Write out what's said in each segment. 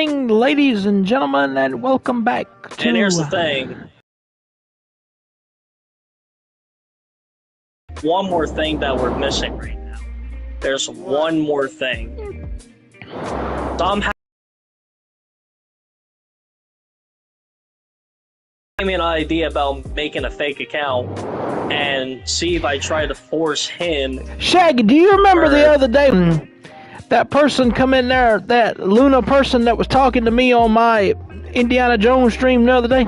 Ladies and gentlemen, and welcome back to... And here's the thing. One more thing that we're missing right now. There's one more thing. Somehow gave me an idea about making a fake account and see if I try to force him. Shaggy, do you remember the other day that person come in there, that Luna person that was talking to me on my Indiana Jones stream the other day?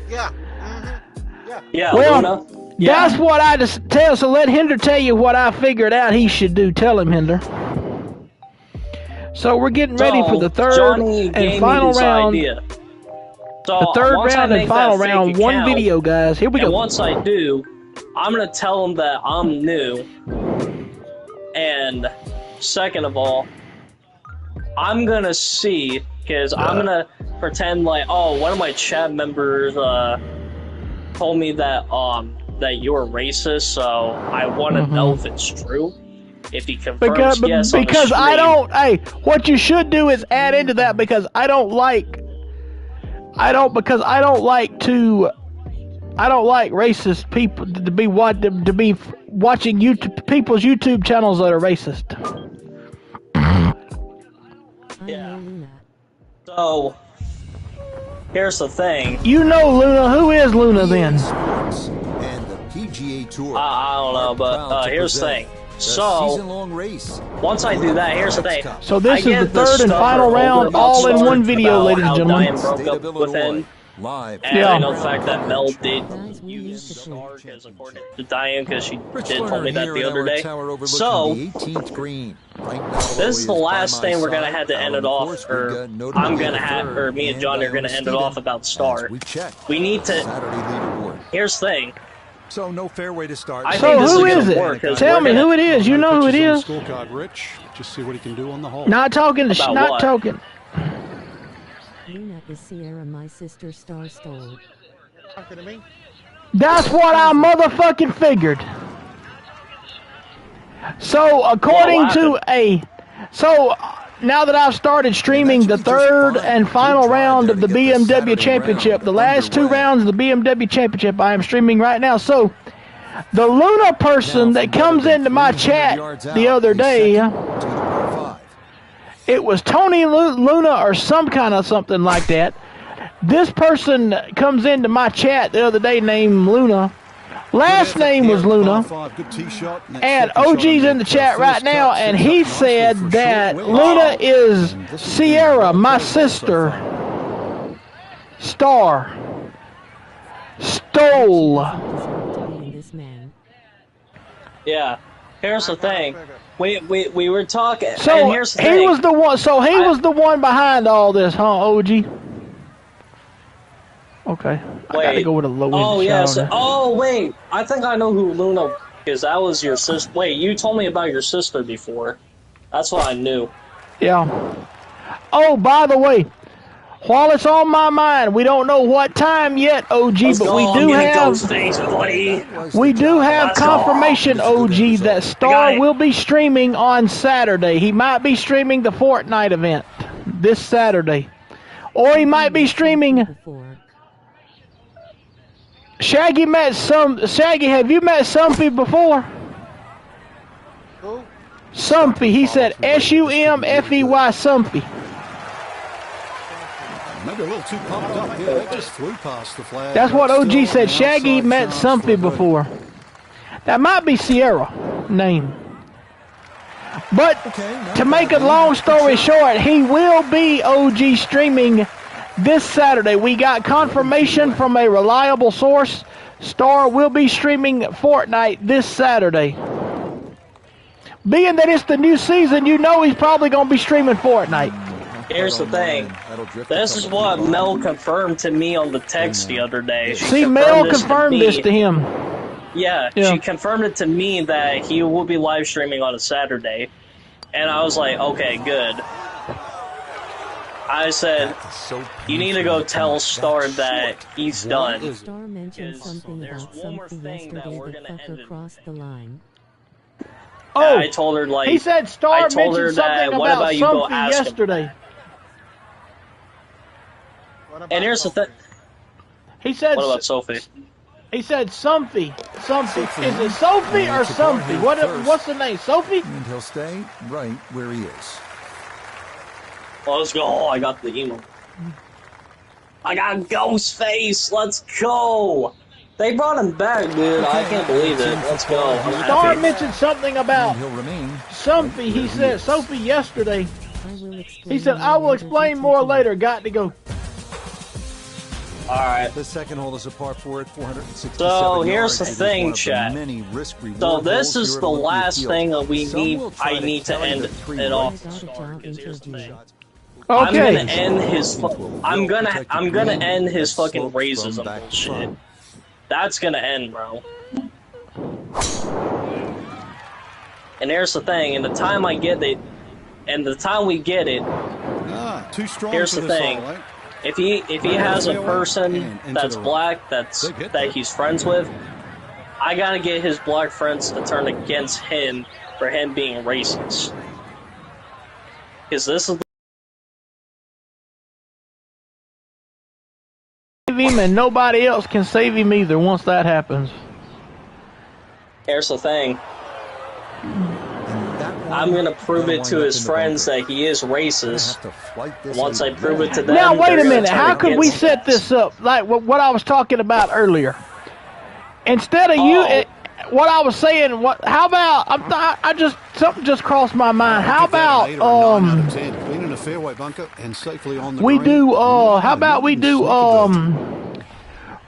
Yeah. Yeah, well, Luna. Yeah. That's what I just tell. So let Hinder tell you what I figured out he should do. Tell him, Hinder. So we're getting ready for the third and final round. Idea. So the third round and final round. One video, guys. Here we go. Once I do, I'm gonna tell him that I'm new. And second of all, I'm gonna see, because I'm gonna pretend like, oh, one of my chat members told me that that you're racist, so I want to know if it's true. If he confirms yes on the because stream. I don't. Hey, what you should do is add into that, because I don't like racist people to be watching people's YouTube channels that are racist. Yeah. So here's the thing. You know Luna. Who is Luna then? And the PGA Tour. I don't know, but here's the thing. So once I do that, here's the thing. So this is the third and final round, all in one video, ladies and gentlemen. Broke up with him. And I know the fact that Mel did use Star as according to Diane, because she did tell me that the other day. So this is the last thing we're gonna have to end it off, or I'm gonna have, or me and Johnny are gonna end it off about Star. We need to. Here's the thing. So no fair way to start. So who is it? Tell me who it is. You know who it is. Just see what he can do on the hole. Not talking. Not talking. Luna is Sierra, my sister Star stole. Talking to me? That's what I motherfucking figured. So according to now that I've started streaming the third and final round of the BMW Championship, the last two rounds of the BMW Championship I am streaming right now. So the Luna person that comes into my chat the other day, it was Tony Luna or some kind of something like that. This person comes into my chat the other day named Luna. Last name was Luna. And OG's in the chat right now, and he said that Luna is Sierra, my sister. Star. Stole. Yeah. Here's the thing. We were talking. So and here's the thing. he was the one. So he was the one behind all this, huh, OG? Okay. I gotta go with a low end. Oh yes. Oh wait. I think I know who Luna is. That was your sister. Wait, you told me about your sister before. That's what I knew. Yeah. Oh, by the way, while it's on my mind, we don't know what time yet, OG, but we do have confirmation, OG, that Star will be streaming on Saturday. He might be streaming the Fortnite event this Saturday, or he might be streaming. Shaggy, have you met Sumpy before? Who? Sumpy. He said S-U-M-F-E-Y, Sumpy. Maybe a little too pumped up. Yeah, that just flew past the flag. That's what OG said. Shaggy met Sumpy before. That might be Sierra name. But to make a long story short, he will be OG streaming this Saturday. We got confirmation from a reliable source. Star will be streaming Fortnite this Saturday. Being that it's the new season, you know he's probably going to be streaming Fortnite. Here's the thing. This is what Mel confirmed to me on the text the other day. See, Mel confirmed this to him. Yeah, she confirmed it to me that he will be live streaming on a Saturday. And I was like, okay, good. I said, you need to go tell Star that he's done. Star mentioned something about something yesterday that fucker crossed the line. Oh, I told her, like, he said Star mentioned something what about you go something ask yesterday. him? And here's the thing. He said. What about Sophie? He said Sophie. Is it Sophie or Sophie? What's the name? Sophie? And he'll stay right where he is. Well, let's go. Oh, I got the email. I got Ghostface. Let's go. They brought him back, dude. I can't believe it. Let's go. Star mentioned something about And he'll remain Sophie. He said Sophie yesterday. He said, I will explain more later. Got to go. All right. The second hole is a par 4 at 467 So here's yards. the It is thing, one of the chat. many risk-reward So this holes is here the at Olympia last Field. thing that we Some need. will try I need to tally end the three it off. races. Because here's the thing. Okay. I'm gonna end his. I'm gonna end his fucking racism bullshit. That's gonna end, bro. And here's the thing. And the time I get it, and the time we get it, Too strong here's for the this thing. all, eh? If he has a person that's black that he's friends with, I gotta get his black friends to turn against him for him being racist. Because this is Him and nobody else can save him either once that happens. here's the thing. I'm gonna prove it to his friends that he is racist. Once I prove it to them. Now wait they're a gonna minute. turn How could we against set this up like what I was talking about earlier? Instead of you, what I was saying. How about something just crossed my mind. How about Cleaning a fairway bunker and safely on the we green. do how about we do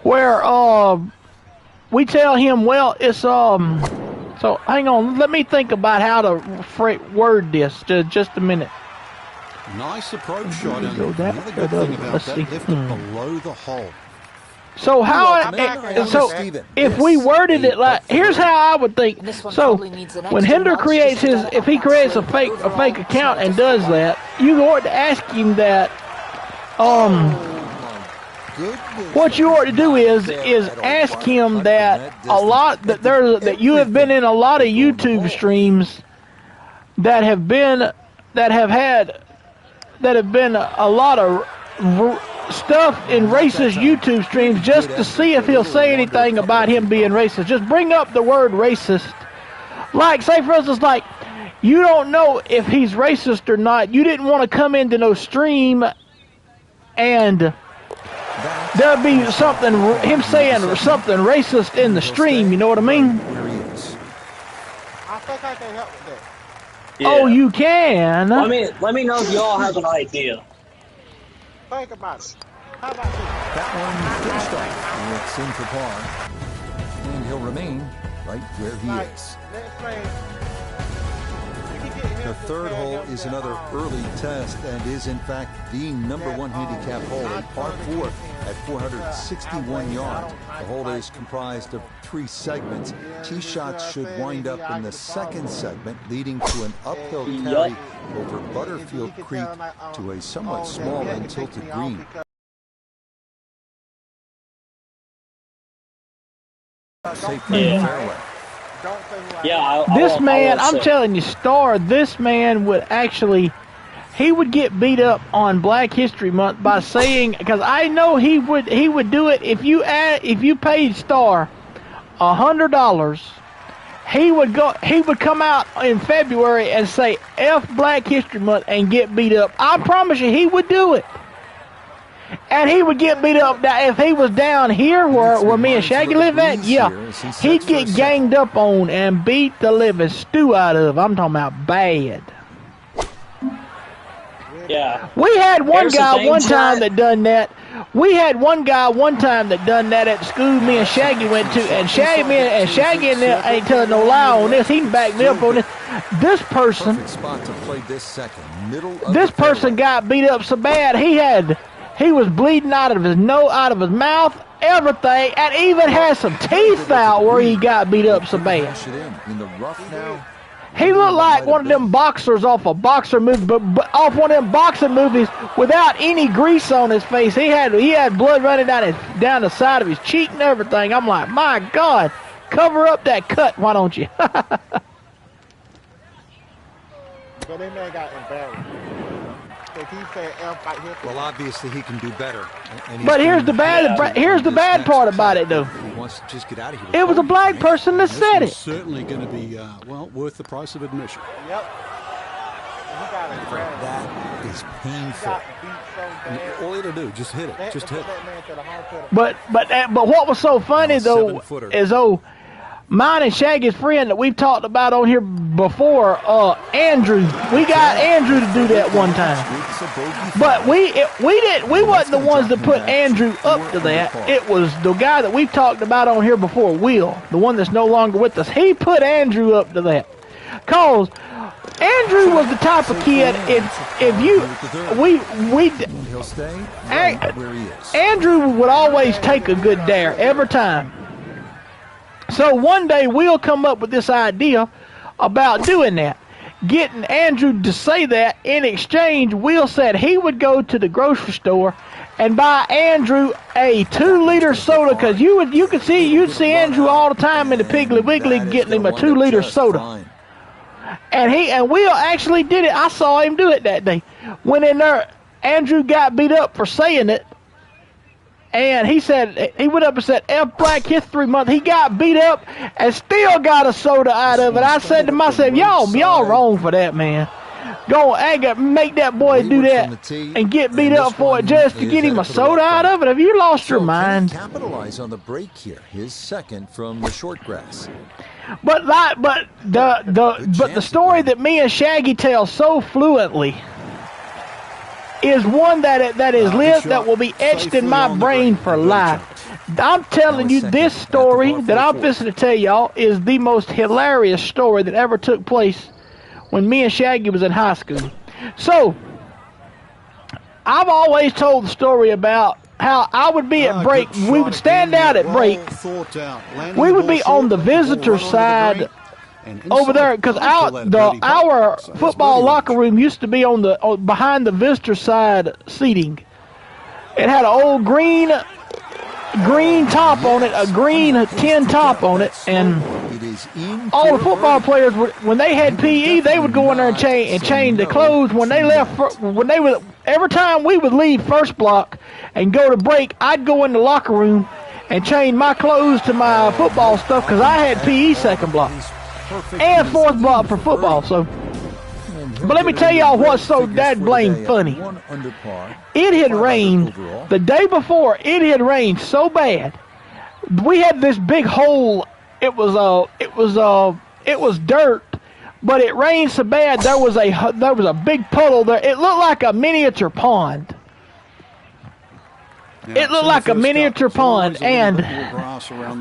where we tell him, well, it's so hang on, let me think about how to word this. Just a minute. Nice approach shot, and Go that- another good go thing that- about let's that, see. left it below the hole. So if we worded it like, here's how I would think. So when Hinder creates if he creates a fake account and does that, you ought to ask him that. What you ought to do is ask him that that you have been in a lot of YouTube streams that have been a lot of stuff in racist YouTube streams, just to see if he'll say anything about him being racist. Just bring up the word racist. Like, say for instance, like, you don't know if he's racist or not. You didn't want to come into no stream and there'd be something, him saying something racist in the stream, you know what I mean? I think I can help with that. Yeah. Oh, you can? Let me know if y'all have an idea. Think about it. How about this? That one finished off. It's in for par. And he'll remain right where he is. Let's play. The third hole is another early test and is in fact the #1 handicap hole, a par 4 at 461 yards. The hole is comprised of 3 segments. Tee shots should wind up in the second segment, leading to an uphill carry over Butterfield Creek to a somewhat small and tilted green. Safe from the fairway. Yeah, I'm telling you, Star, this man would actually, he would get beat up on Black History Month by saying, because I know he would do it if you paid Star $100. He would come out in February and say F Black History Month and get beat up. I promise you, he would do it. And he would get beat up. If he was down here where me and Shaggy live at, yeah, he'd get ganged up on and beat the living stew out of. I'm talking about bad. Yeah. We had one guy one time that done that. We had one guy one time that done that at the school me and Shaggy went to, and Shaggy and them ain't telling no lie on this. He can back me up on this. This person got beat up so bad he was bleeding out of his nose, out of his mouth, everything, and even had some teeth out where he got beat up so bad. He looked like one of them boxers off a boxer movie, but off one of them boxing movies without any grease on his face. He had blood running down the side of his cheek and everything. I'm like, my God, cover up that cut, why don't you? So this man got embarrassed. If he said F right here. Well, obviously he can do better. But here's the bad part about it, though. He wants to just get out of here. It was a black person that said it. Certainly going to be, well, worth the price of admission. Yep. That is painful. All you got to do, just hit it. Just hit it. But what was so funny, though, is mine and Shaggy's friend that we've talked about on here before, Andrew. We got Andrew to do that one time. But we wasn't the ones that put Andrew up to that. It was the guy that we've talked about on here before, Will, the one that's no longer with us. He put Andrew up to that. Cause Andrew was the type of kid, He'll stay right where he is. Andrew would always take a good dare every time. So one day we'll come up with this idea about doing that. Getting Andrew to say that. In exchange, Will said he would go to the grocery store and buy Andrew a 2-liter soda, because you'd see Andrew all the time in the Piggly Wiggly getting him a 2-liter soda. And Will actually did it. I saw him do it that day. Went in there, Andrew got beat up for saying it. And he said, he went up and said, F Black History Month. He got beat up and still got a soda out of it. I said to myself, y'all wrong for that, man. Go make that boy do that and get beat up for it just to get him a soda out of it. Have you lost your mind? Capitalize on the break here. His second from the short grass. But the story that me and Shaggy tell so fluently is one that is lived, that will be etched in my brain for life. I'm telling you, this story that I'm fixing to tell y'all is the most hilarious story that ever took place when me and Shaggy was in high school. So, I've always told the story about how I would be at break. We would stand out at break. We would be on the visitor side over there, because our football locker room used to be on behind the visitor side seating. It had an old green top on it, a green tin top on it, and all the football players when they had PE, they would go in there and change their clothes. When they left, every time we would leave first block and go to break, I'd go in the locker room and change my clothes to my football stuff, because I had PE second block and fourth block for football. So, but let me tell y'all what's so dad blame funny. It had rained the day before. It had rained so bad. We had this big hole. It was dirt, but it rained so bad there was a big puddle there. It looked like a miniature pond. It looked like a miniature pond, and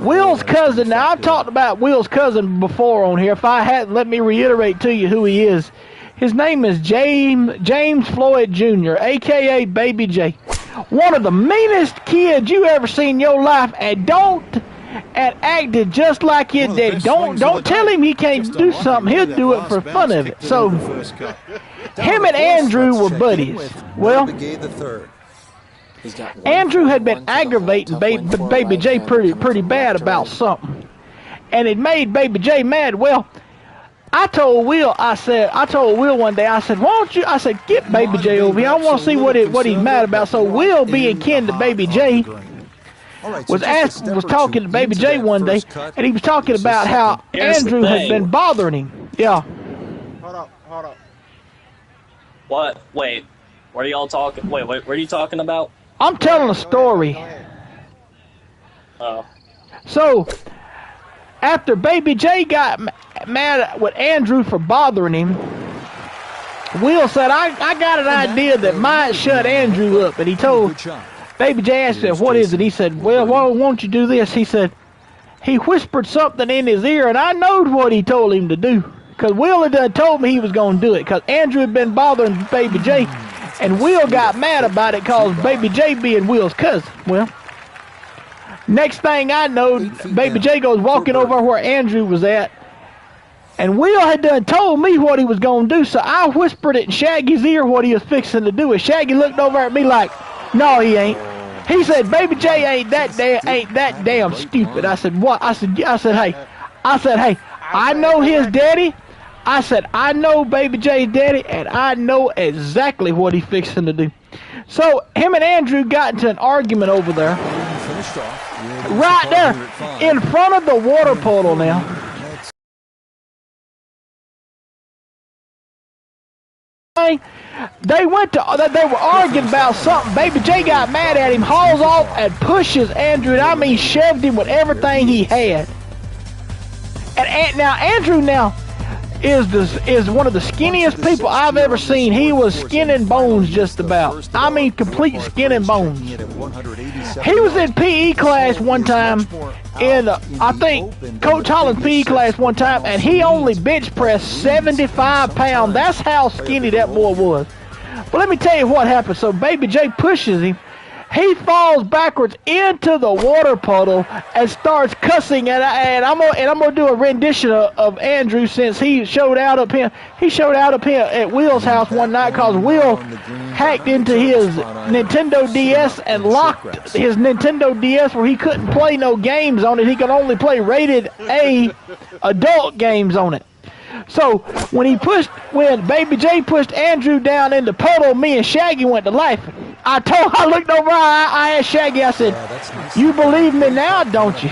Will's cousin, now I've talked about Will's cousin before on here. If I hadn't, let me reiterate to you who he is. His name is James Floyd Jr., a.k.a. Baby J. One of the meanest kids you ever seen in your life, and acted just like his daddy. Don't tell him he can't do something. He'll do it for fun of it. So, him and Andrew were buddies. Well, Andrew had been aggravating Baby J pretty bad about something, and it made Baby J mad. Well, I told Will one day, I said, why don't you, I said, get Baby J over here. I want to see what he's mad about. So Will, being kin to Baby J, was talking to Baby J one day, and he was talking about how Andrew had been bothering him. Yeah. Hold up. What? Wait. What are y'all talking? Wait, what are you talking about? I'm telling a story. Oh. So, after Baby J got mad with Andrew for bothering him, Will said, I got an idea that might shut Andrew up. And he told Baby J, asked him, what is it? He said, well, why won't you do this? He said, he whispered something in his ear, and I knowed what he told him to do. Because Will had done told me he was going to do it. Because Andrew had been bothering Baby J, and Will got mad about it because Baby J being Will's cousin. Well, next thing I know, Baby J goes walking over where Andrew was at, and Will had done told me what he was going to do, so I whispered it in Shaggy's ear what he was fixing to do. And Shaggy looked over at me like, no, he ain't. He said, Baby J ain't that damn stupid. I said, what? I said, hey, I know his daddy. I said, I know Baby J's daddy, and I know exactly what he's fixing to do. So him and Andrew got into an argument over there. Right there, in front of the water puddle now. They were arguing about something. Baby J got mad at him, hauls off and pushes Andrew, and I mean shoved him with everything he had. And now Andrew is one of the skinniest people I've ever seen. He was skin and bones just about. I mean complete skin and bones. He was in PE class one time, I think Coach Holland's PE class one time, and he only bench pressed 75 pounds. That's how skinny that boy was. But let me tell you what happened. So Baby J pushes him. He falls backwards into the water puddle and starts cussing. And I'm gonna do a rendition of Andrew, since he showed out up here. He showed out up here at Will's house one night because Will hacked into his Nintendo DS and locked his Nintendo DS where he couldn't play no games on it. He could only play rated A adult games on it. So when Baby J pushed Andrew down in the puddle, me and Shaggy went to laughing. I looked over, I asked Shaggy, I said, you believe me now, don't you?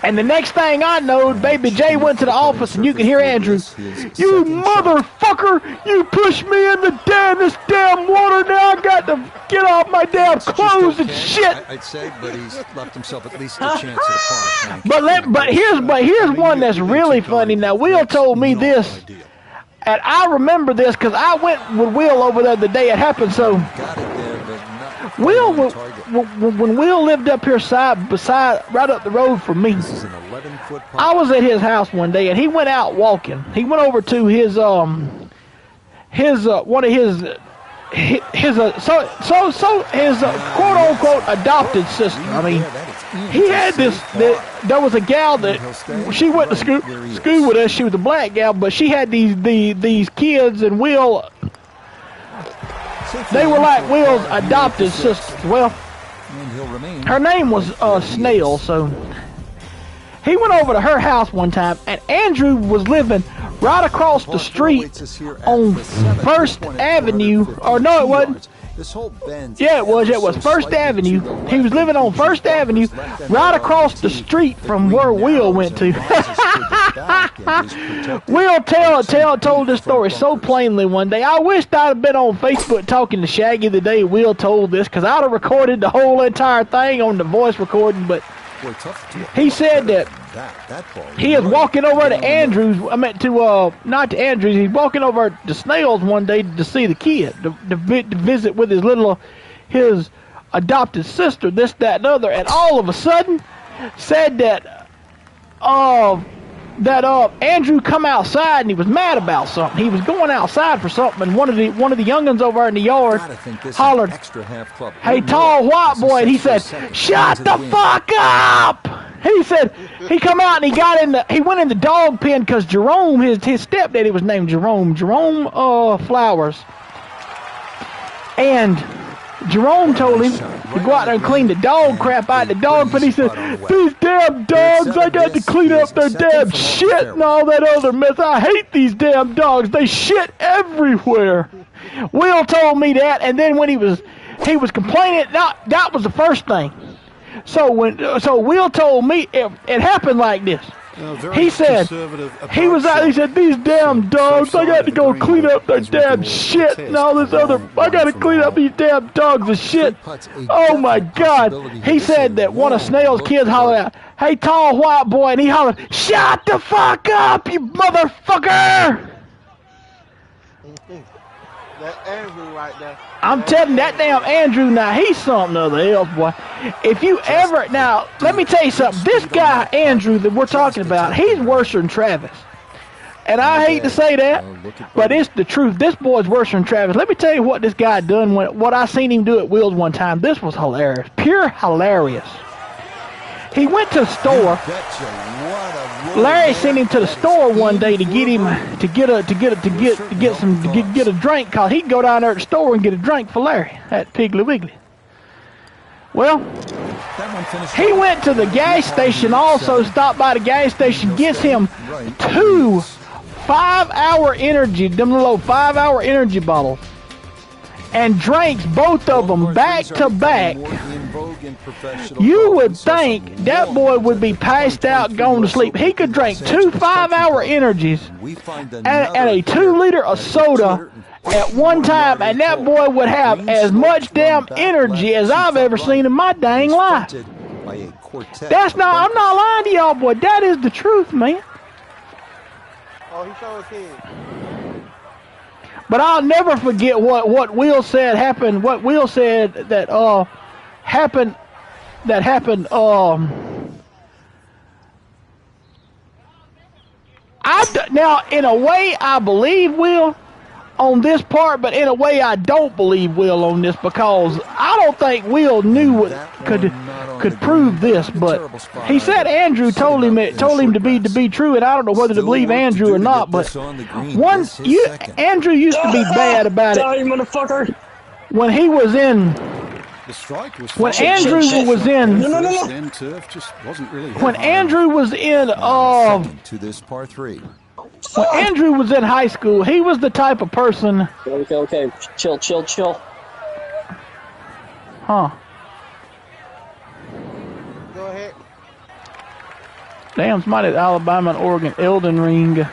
And the next thing I know, Baby J went to the office, and you can hear Andrew, you motherfucker, you pushed me in this damn water, now I got to get off my damn clothes and shit. I'd say, but he's left himself at least a chance at a park. But here's one that's really funny. Now, Will told me this, and I remember this because I went with Will over there the day it happened. So, Will, when Will lived up here right up the road from me, I was at his house one day, and he went out walking. He went over to his one of his quote unquote adopted sister. I mean, he had there was a gal that she went to school with us. She was a black gal, but she had these kids, and Will, they were like Will's adopted sisters. Well, her name was Snail, so he went over to her house one time, and Andrew was living right across the street on First Avenue, or no, it wasn't. Yeah, it was First Avenue. He was living on First Avenue, right across the street from where Will went to. Will told this story so plainly one day. I wished I'd have been on Facebook talking to Shaggy the day Will told this, because I'd have recorded the whole entire thing on the voice recording, but he said that he is walking over to Andrews. I meant to not to Andrews. He's walking over to Snails one day to see the kid, to visit with his adopted sister, this, that, and other. And all of a sudden, said that Andrew come outside and he was mad about something. He was going outside for something, and one of the youngins over in the yard hollered, "Hey, tall white boy!" And he said, "Shut the fuck up!" He said he come out and he went in the dog pen because Jerome, his stepdaddy was named Jerome Flowers, and Jerome told him to go out there and clean the dog crap out of the dog pen. He said, "These damn dogs, I got to clean up their damn shit and all that other mess. I hate these damn dogs. They shit everywhere." Will told me that, and then when he was complaining, that was the first thing. So Will told me it happened like this. He said he was out. He said, "These damn dogs, I got to go clean up their damn shit and all this other. I got to clean up these damn dogs and shit." Oh my God! He said that one of Snail's kids hollered out, "Hey, tall white boy," and he hollered, "Shut the fuck up, you motherfucker!" That Andrew right there. I'm telling you, that damn Andrew, now he's something other else, boy. If you ever, now let me tell you something. This guy Andrew that we're talking about, he's worse than Travis. And I hate to say that, but it's the truth. This boy's worse than Travis. Let me tell you what this guy done. What I seen him do at Will's one time. This was hilarious, pure hilarious. He went to the store. Larry sent him to the store one day to get a drink, cause he'd go down there at the store and get a drink for Larry at Piggly Wiggly. Well, That one finished. He went to the gas station also, stopped by the gas station, gets him 2 5-hour energy, them little 5-hour energy bottles, and drinks both of them back to back. You would think that boy would be passed out, going to sleep. He could drink 2 5-hour energies and a 2 liter of soda at one time, and that boy would have as much damn energy as I've ever seen in my dang life. That's not, I'm not lying to y'all, boy. That is the truth, man. Oh, he showed his head. But I'll never forget what Will said happened. What Will said that happened. Now in a way I believe Will on this part, but in a way I don't believe Will on this, because I don't think Will knew what could prove this. But he said Andrew told him to be true, and I don't know whether to believe Andrew or not. But Andrew used to be bad about it. Motherfucker. When he was in. The strike was When Andrew was in. When Andrew was in. To this par 3. When Andrew was in high school, he was the type of person. Okay. Chill. Huh. Go ahead. Damn, somebody at Alabama and Oregon, Elden Ring.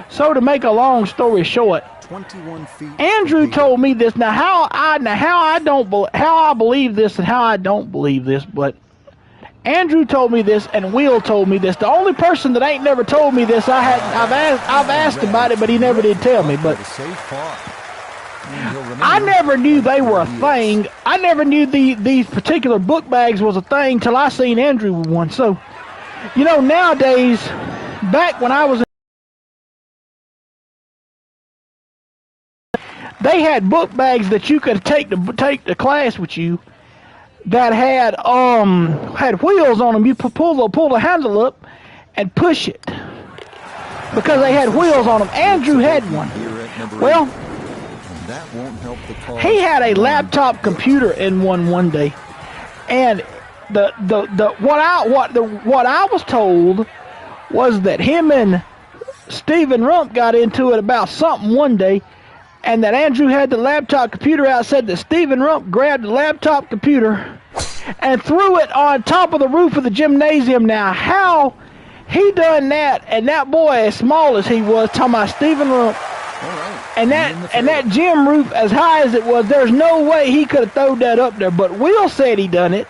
So to make a long story short, 21 feet. Andrew told me this. Now how I believe this and how I don't believe this, but Andrew told me this and Will told me this. The only person that ain't never told me this, I've asked about it, but he never did tell me. But I never knew they were a thing. I never knew these particular book bags was a thing till I seen Andrew with one. So, you know, nowadays, back when I was, they had book bags that you could take to class with you that had wheels on them. You pull the handle up and push it because they had wheels on them. Andrew had one. Well, he had a laptop computer in one day, and what I was told was that him and Stephen Rump got into it about something one day, and that Andrew had the laptop computer out. Said that Stephen Rump grabbed the laptop computer and threw it on top of the roof of the gymnasium. Now, how he done that, and that boy as small as he was, talking about Stephen Rump, and that gym roof as high as it was, there's no way he could have thrown that up there. But Will said he done it,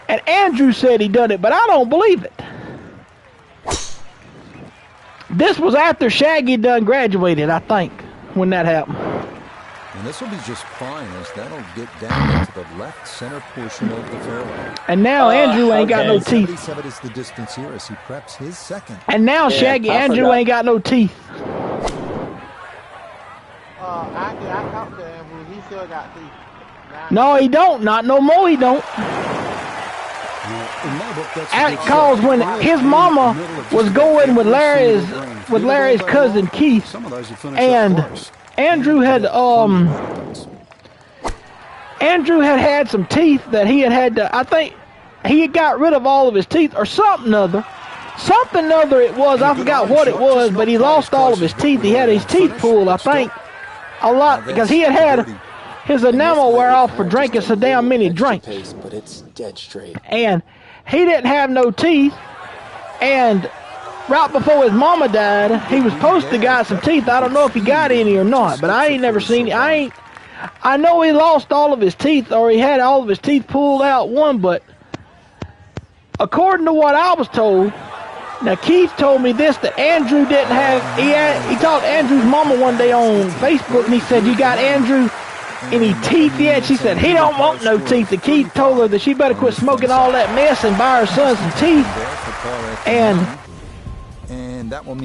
and Andrew said he done it, but I don't believe it. This was after Shaggy done graduated, I think, when that happened. And this will be just fine, as that'll get down into the left center portion of the fairway. And now Andrew ain't got no teeth. 77 is the distance here as he preps his second. And now Andrew ain't got no teeth. I talked to Andrew. He still got teeth. No, he don't. Not no more. He don't. Cause when his mama was going with Larry's cousin Keith, and Andrew had some teeth that he had to. I think he had got rid of all of his teeth or something other it was. I forgot what it was, but he lost all of his teeth. He had his teeth pulled, I think, a lot, because he had his enamel wear off for drinking so damn many drinks. But it's dead straight. And he didn't have no teeth, and right before his mama died, he was supposed to got some teeth. I don't know if he got any or not, but I ain't never seen it. I know he lost all of his teeth, or he had all of his teeth pulled out one, but according to what I was told, now Keith told me this, that Andrew didn't have, he talked to Andrew's mama one day on Facebook, and he said, "You got Andrew any teeth yet?" She said, "He don't want no teeth." And Keith told her that she better quit smoking all that mess and buy her son some teeth. And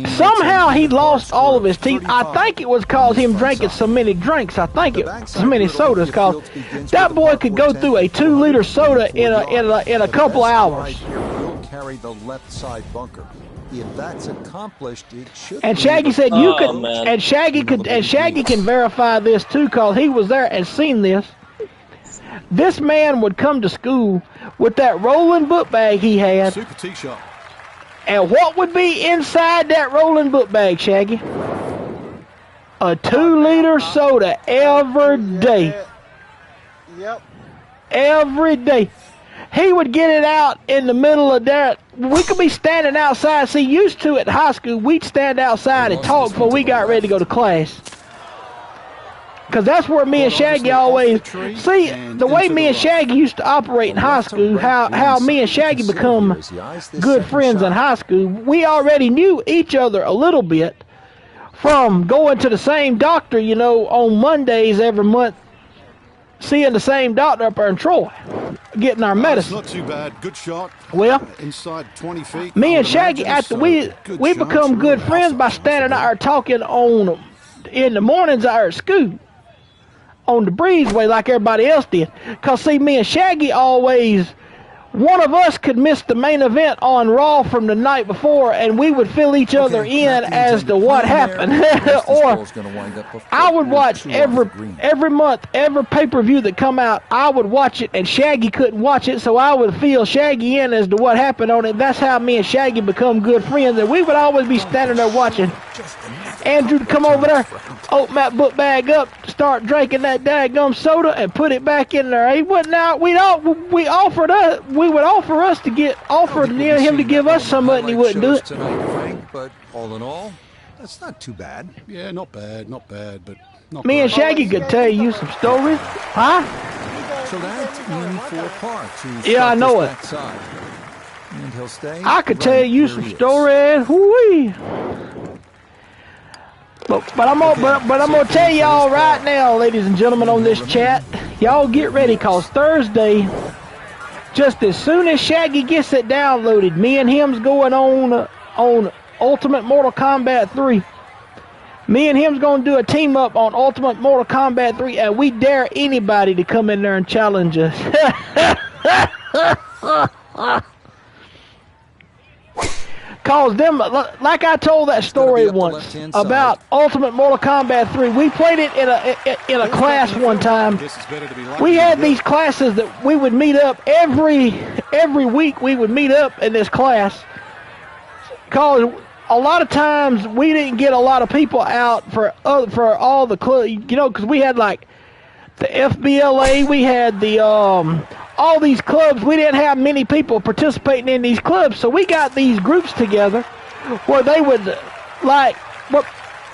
somehow he lost all of his teeth. I think it was cause him drinking so many drinks. I think it so many sodas, cause that boy could go through a 2-liter soda in a couple hours. Carry the left side bunker. If that's accomplished, it should. And Shaggy said you could, and Shaggy can verify this too, cause he was there and seen this. This man would come to school with that rolling book bag he had. Super tee shot. And what would be inside that rolling book bag, Shaggy? A 2-liter soda every day. Yep. Every day. He would get it out in the middle of that. We could be standing outside. See, used to at high school, we'd stand outside and talk before we got ready to go to class. Because that's where me and Shaggy always... See, the way me and Shaggy used to operate in high school, how me and Shaggy become good friends in high school, we already knew each other a little bit from going to the same doctor, you know, on Mondays every month, seeing the same doctor up there in Troy, getting our medicine. Not too bad. Good shot. Well, inside 20 feet. Me and Shaggy, after we become good friends by standing out there talking in the mornings out at school on the breezeway like everybody else did. Because, see, me and Shaggy always, one of us could miss the main event on Raw from the night before, and we would fill each other in as to what happened. Or I would watch every month, every pay-per-view that come out, I would watch it, and Shaggy couldn't watch it, so I would fill Shaggy in as to what happened on it. That's how me and Shaggy become good friends, and we would always be standing there watching Andrew to come over there, open that book bag up, start drinking that daggum soda, and put it back in there. He wouldn't out. We would offer him to give us some, and he wouldn't do it. But all in all, that's not too bad. Yeah, not bad, but not Me and Shaggy could tell you some stories, huh? So that's in for par. Yeah, I know it. And he'll stay. I could tell you some stories. Whoo-wee. But I'm gonna tell y'all right now, ladies and gentlemen, on this chat, y'all get ready, cause Thursday, just as soon as Shaggy gets it downloaded, me and him's going on Ultimate Mortal Kombat 3. Me and him's gonna do a team up on Ultimate Mortal Kombat 3, and we dare anybody to come in there and challenge us. Cause them, like I told that story once about Ultimate Mortal Kombat 3, we played it in a class one time. We had these classes that we would meet up every week. We would meet up in this class. Cause a lot of times we didn't get a lot of people out for all the clubs, you know, cause we had like the FBLA, we had the all these clubs. We didn't have many people participating in these clubs, so we got these groups together where they would, like, what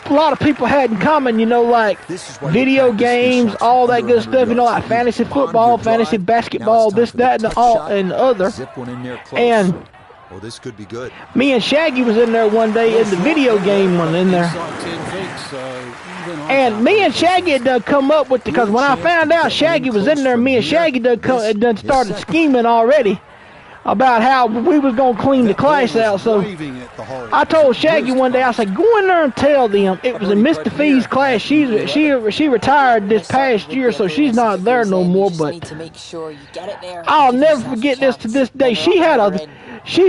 a lot of people had in common, you know, like video games, all that good stuff, you know, like fantasy football, fantasy basketball, this, that, and all, and other. And this could be good. Me and Shaggy was in there one day in the video game one in there. And me and Shaggy had done come up with, because when I found out Shaggy was in there, me and Shaggy done started scheming already about how we was going to clean the class out. So I told Shaggy one day, I said, go in there and tell them it was in Mr. Fee's class. She retired this past year, so she's not there no more. But I'll never forget this to this day. She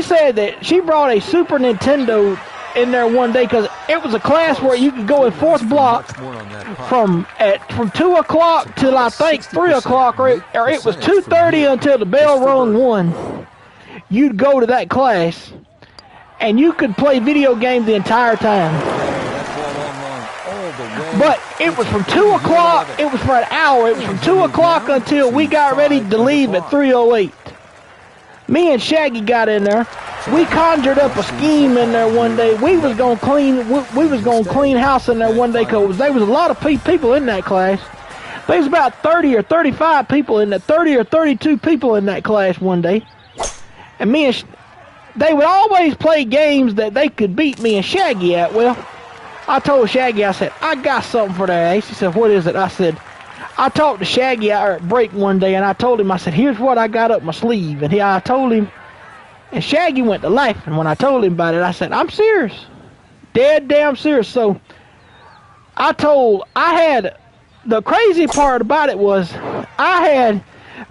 said that she brought a Super Nintendo in there one day, because it was a class where you could go in fourth block from 2 o'clock till I think 3 o'clock, or it was 2:30 until the bell rung 1. You'd go to that class, and you could play video games the entire time. But it was from 2 o'clock, it was for an hour, it was from 2 o'clock until we got ready to leave at 3:08. Me and Shaggy got in there. We conjured up a scheme in there one day. We was gonna clean house in there one day, because there was a lot of people in that class. There was about 30 or 35 people in that, 30 or 32 people in that class one day. And they would always play games that they could beat me and Shaggy at. Well, I told Shaggy, I said, I got something for that ace. He said, what is it? I said, I talked to Shaggy out at break one day, and I told him, I said, here's what I got up my sleeve. And I told him, and Shaggy went to life. And when I told him about it, I said, I'm serious. Dead damn serious. So the crazy part about it was, I had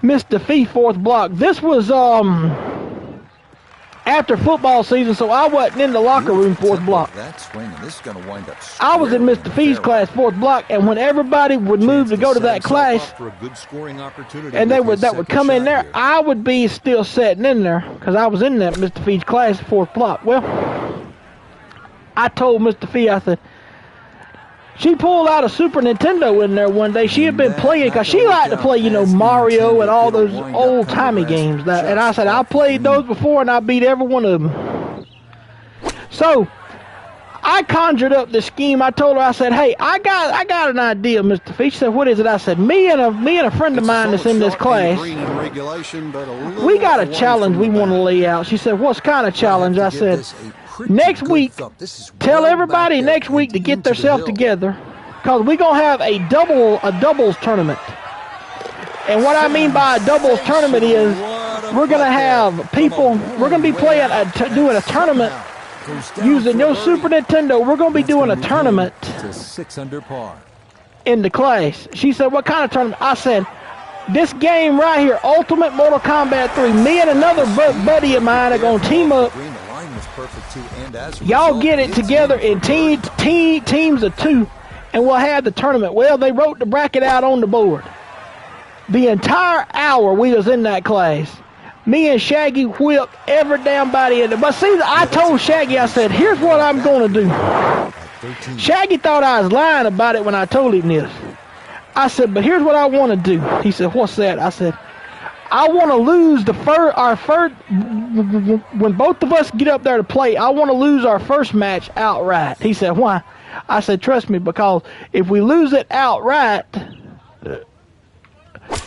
Mr. Fee fourth block. This was after football season, so I wasn't in the locker room fourth block. That swing, and this is going to wind up. I was in Mr. Fee's class fourth block, and when everybody would move to go to that class, and that would come in there, I would be still sitting in there because I was in that Mr. Fee's class fourth block. Well, I told Mr. Fee, I said, she pulled out a Super Nintendo in there one day. She had been playing, because she liked to play, you know, Mario and all those old-timey games. And I said, I played those before, and I beat every one of them. So, I conjured up this scheme. I told her, I said, hey, I got an idea, Mr. Fee. She said, what is it? I said, me and a friend of mine that's in this class, we got a challenge we want to lay out. She said, what kind of challenge? I said, next week, tell everybody next week to get themselves together, because we're going to have a doubles tournament. And what I mean by a doubles tournament is we're going to have people, we're going to be playing, doing a tournament using your Super Nintendo. We're going to be doing a tournament in the class. She said, what kind of tournament? I said, this game right here, Ultimate Mortal Kombat 3, me and another buddy of mine are going to team up. Y'all get it together in teams of 2, and we'll have the tournament. Well, they wrote the bracket out on the board. The entire hour we was in that class, me and Shaggy whipped every damn body in there. But see, I told Shaggy, I said, here's what I'm going to do. Shaggy thought I was lying about it when I told him this. I said, but here's what I want to do. He said, what's that? I said, I want to lose our first, when both of us get up there to play, I want to lose our first match outright. He said, why? I said, trust me, because if we lose it outright,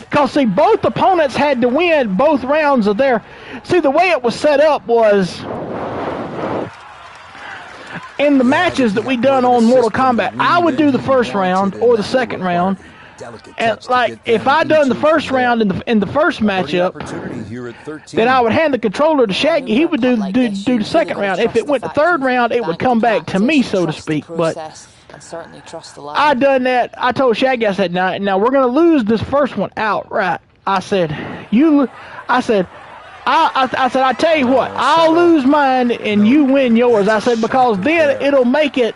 because see, both opponents had to win both rounds of their, see, the way it was set up was, in the matches that we done on Mortal Kombat, I would do the first round or the second round. And like, if I done the first round in the first matchup, then I would hand the controller to Shaggy. He would do the second round. If it went the third round, it would come back to me, so to speak. But I done that. I told Shaggy, I said, now we're gonna lose this first one outright. I said, I tell you what, I'll lose mine and you win yours. I said, because then it'll make it.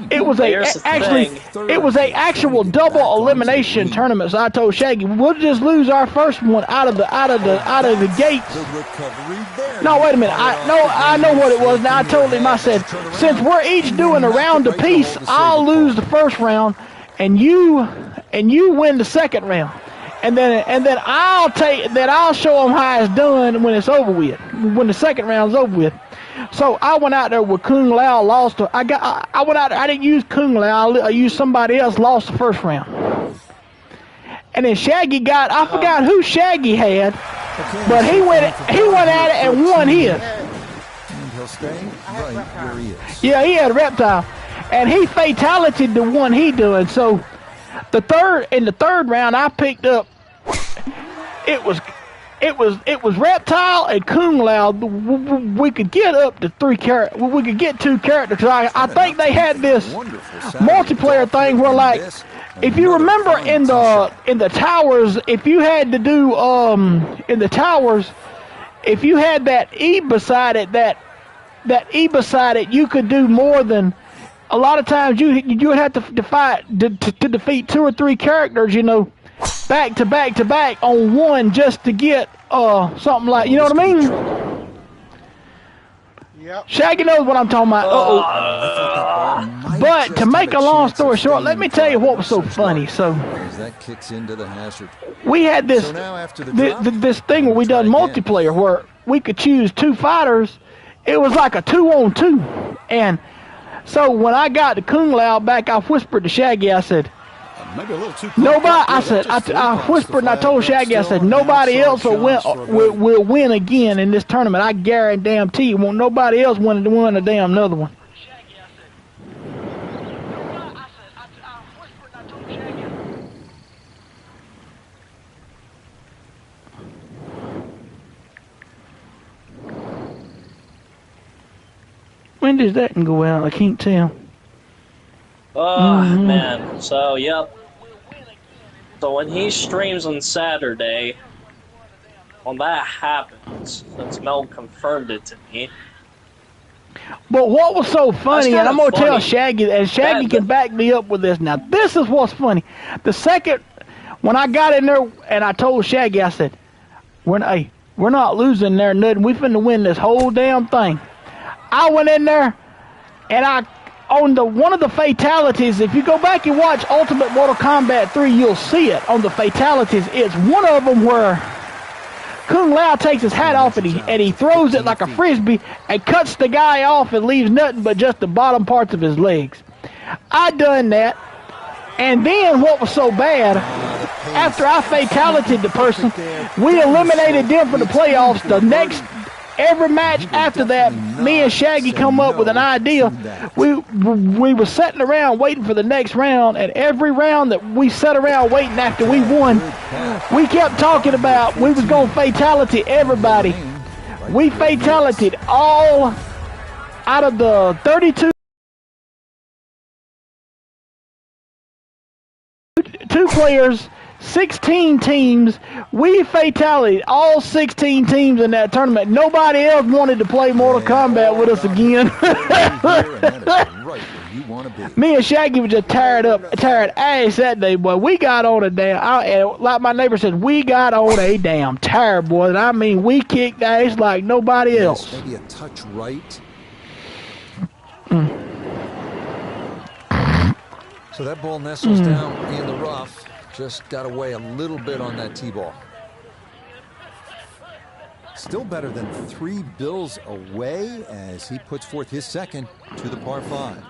It was a actual double elimination tournament. So I told Shaggy, we'll just lose our first one out of the gates. No, wait a minute. I know what it was. Now I told him, I said, since we're each doing a round apiece, I'll lose the first round, and you win the second round. And then I'll show them how it's done when it's over with, when the second round's over with. So I went out there with Kung Lao, lost. I went out there. I didn't use Kung Lao. I used somebody else. Lost the first round. And then Shaggy got. I forgot who Shaggy had, but he went at it and won his. And he'll stay right where he is. Yeah, he had Reptile, and he fatality'd the one he doing. So in the third round, I picked up. It was Reptile and Kung Lao. We could get up to 3 characters. We could get 2 characters. I think they had this multiplayer thing where, like, if you remember in the towers, if you had to do in the towers, if you had that E beside it, you could do more than. A lot of times you would have to defeat 2 or 3 characters, you know, back to back on one just to get something like, you know what I mean? Yep. Shaggy knows what I'm talking about. But to make a long story short, let me tell you what was so funny. So that kicks into the hazard. We had this this thing where we done multiplayer where we could choose 2 fighters. It was like a 2-on-2, and so when I got the Kung Lao back, I whispered to Shaggy, I said, maybe a little too nobody, I said, I whispered and I told Shaggy, I said, nobody else will win again in this tournament. I guarantee you, won't nobody else win a damn another one. When does that go out? I can't tell. Oh, man. So, yep. So when he streams on Saturday, when that happens, since Mel confirmed it to me. But what was so funny, and I'm going to tell Shaggy, and Shaggy can back me up with this. Now, this is what's funny. The second, when I got in there and I told Shaggy, I said, we're not losing there nothing. We finna win this whole damn thing. I went in there, and on one of the fatalities, if you go back and watch Ultimate Mortal Kombat 3, you'll see it on the fatalities. It's one of them where Kung Lao takes his hat off and he throws it like a frisbee and cuts the guy off and leaves nothing but just the bottom parts of his legs. I done that, and then what was so bad, after I fatality'd the person, we eliminated them for the playoffs. Every match after that, me and Shaggy come up with an idea. We were sitting around waiting for the next round, and every round that we sat around waiting after we won, we kept talking about we was going to fatality everybody. We fatality'd all out of the 32 players, 16 teams. We fatality'd all 16 teams in that tournament. Nobody else wanted to play Mortal Kombat with us again. Me and Shaggy were just tired ass that day, boy. We got on a damn, like my neighbor said, we got on a damn tire, boy. And I mean, we kicked ass like nobody else. Maybe a touch right. So that ball nestles down in the rough. Just got away a little bit on that tee ball. Still better than 3 bills away as he puts forth his second to the par 5.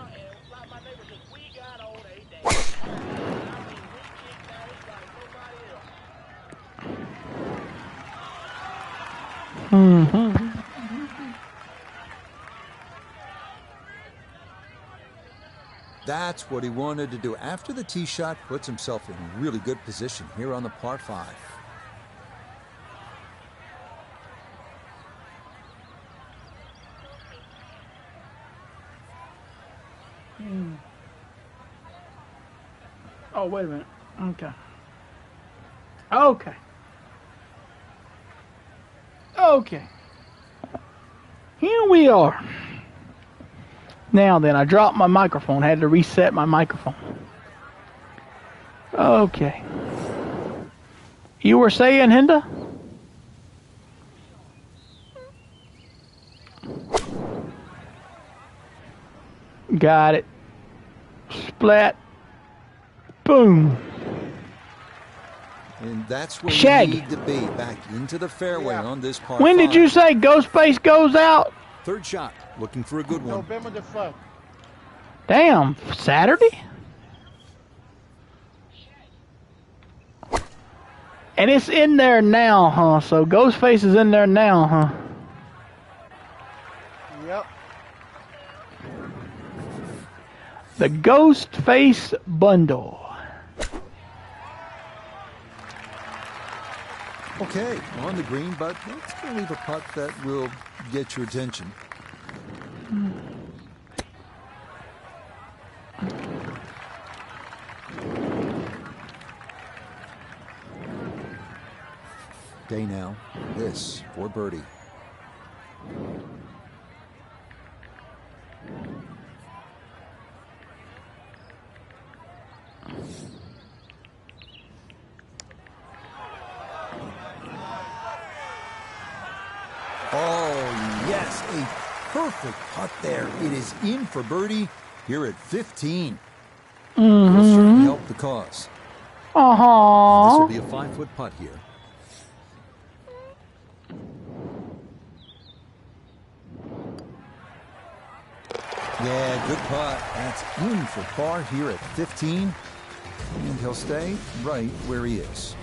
That's what he wanted to do. After the tee shot, puts himself in really good position here on the par 5. Oh, wait a minute. Okay. Here we are. Now then, I dropped my microphone. I had to reset my microphone. Okay. You were saying, Hinda? Got it. Splat. Boom. And that's where Shaggy. you need to be, back into the fairway on this par 5. When did you say Ghostface goes out? Third shot, looking for a good one. November the 1st. Damn, Saturday? And it's in there now, huh? So Ghostface is in there now, huh? Yep. The Ghostface bundle. Okay, on the green, but it's going to leave a putt that will get your attention. Day now, this for birdie. Oh, yes, a perfect putt there. It is in for birdie here at 15. Will certainly help the cause. This will be a 5-foot putt here. Yeah, good putt. That's in for par here at 15. And he'll stay right where he is.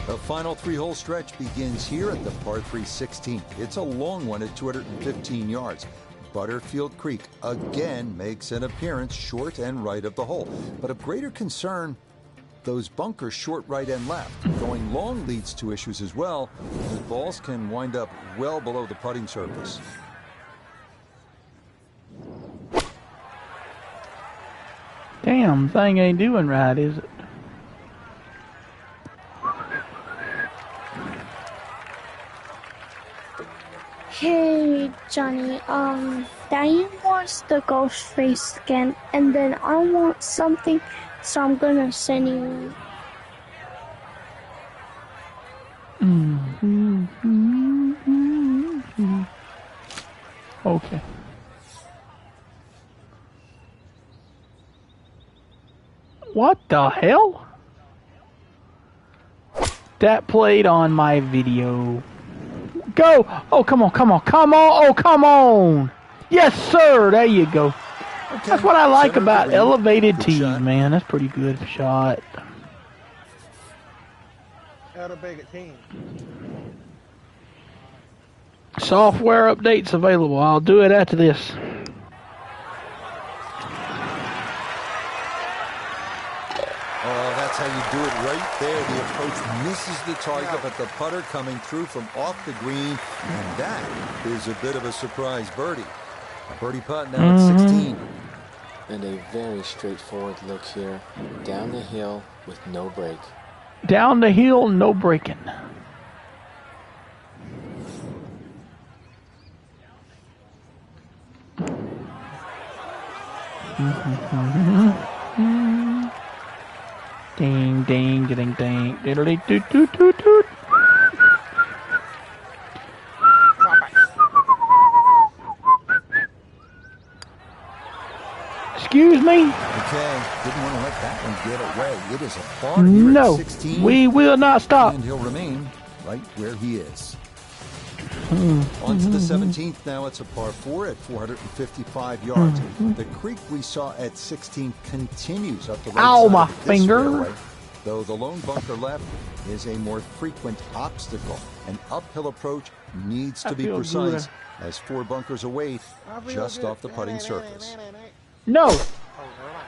The final 3-hole stretch begins here at the par 3 16th. It's a long one at 215 yards. Butterfield Creek again makes an appearance short and right of the hole. But of greater concern, those bunkers short right and left. Going long leads to issues as well. The balls can wind up well below the putting surface. Damn, thing ain't doing right, is it? Hey, Johnny, Diane wants the ghost face skin, and then I want something, so I'm gonna send you. Okay. What the hell? That played on my video. Go! Oh, come on, come on, come on! Oh, come on! Yes, sir! There you go. Okay. That's what I like Center about green. elevated Good tees, shot. man. That's pretty good shot. Elevated team. Software updates available. I'll do it after this. Oh, that's how you do it right there. The approach misses the target, but the putter coming through from off the green, and that is a bit of a surprise birdie. A birdie putt now at 16. And a very straightforward look here. Down the hill with no break. Down the hill, no breaking. Ding, ding, ding, ding, diddly, doot, doot, doot, doot. Excuse me? Okay, didn't want to let that one get away. It is a par here No, at 16. we will not stop. And he'll remain right where he is. On to the 17th now. It's a par 4 at 455 yards. The creek we saw at 16 continues up the right Ow, side my of this finger. fairway, though the lone bunker left is a more frequent obstacle. An uphill approach needs to be feel precise good. as 4 bunkers await just off the putting surface. No. Oh, never mind.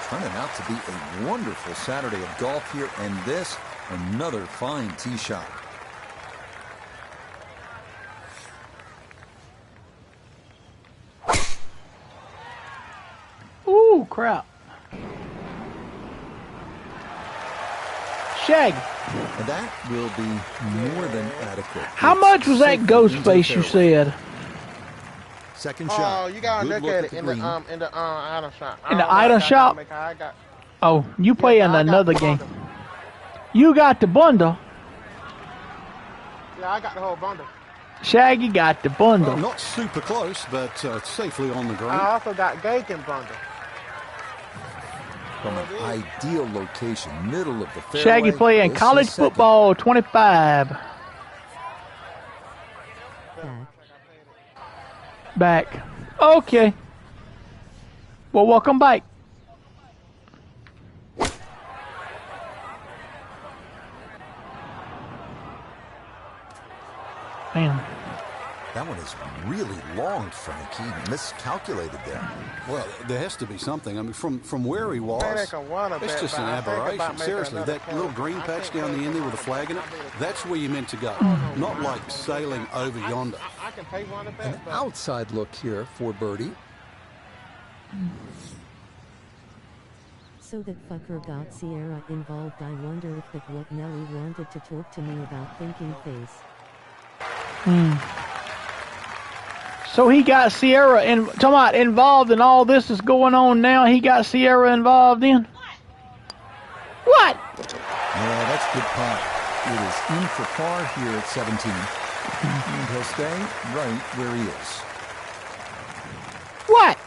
Turning out to be a wonderful Saturday of golf here, and this, another fine tee shot. Ooh, crap. Shag, And that will be more than adequate. how much was that ghost face you said? Second Oh, shot. you gotta Good look at it the in green. the item shop. In the item shop? I got. Oh, you play in I got another the game. bundle. You got the bundle. Yeah, I got the whole bundle. Shaggy got the bundle. Well, not super close, but safely on the green. I also got Gagan bundle. From an ideal location, middle of the fairway. Shaggy playing This college is second. football 25. Back. Back. Okay. Well, welcome back. Man. That one is really long, Frankie. Miscalculated there. Well, there has to be something. I mean, from where he was, FedEX and one of it's that, just but an I think about aberration. making Seriously, another that little code. green I patch can't down the pay end there one with a of flag in it, that. that's where you're meant to go. Not like sailing over yonder. I can pay one of An that. but- outside look here for birdie. So that fucker got Sierra involved. I wonder if that what Nelly wanted to talk to me about thinking face. So he got Sierra involved in all this is going on now. He got Sierra involved in. What? Yeah, that's good putt. It is in for par here at 17. And he'll stay right where he is. What?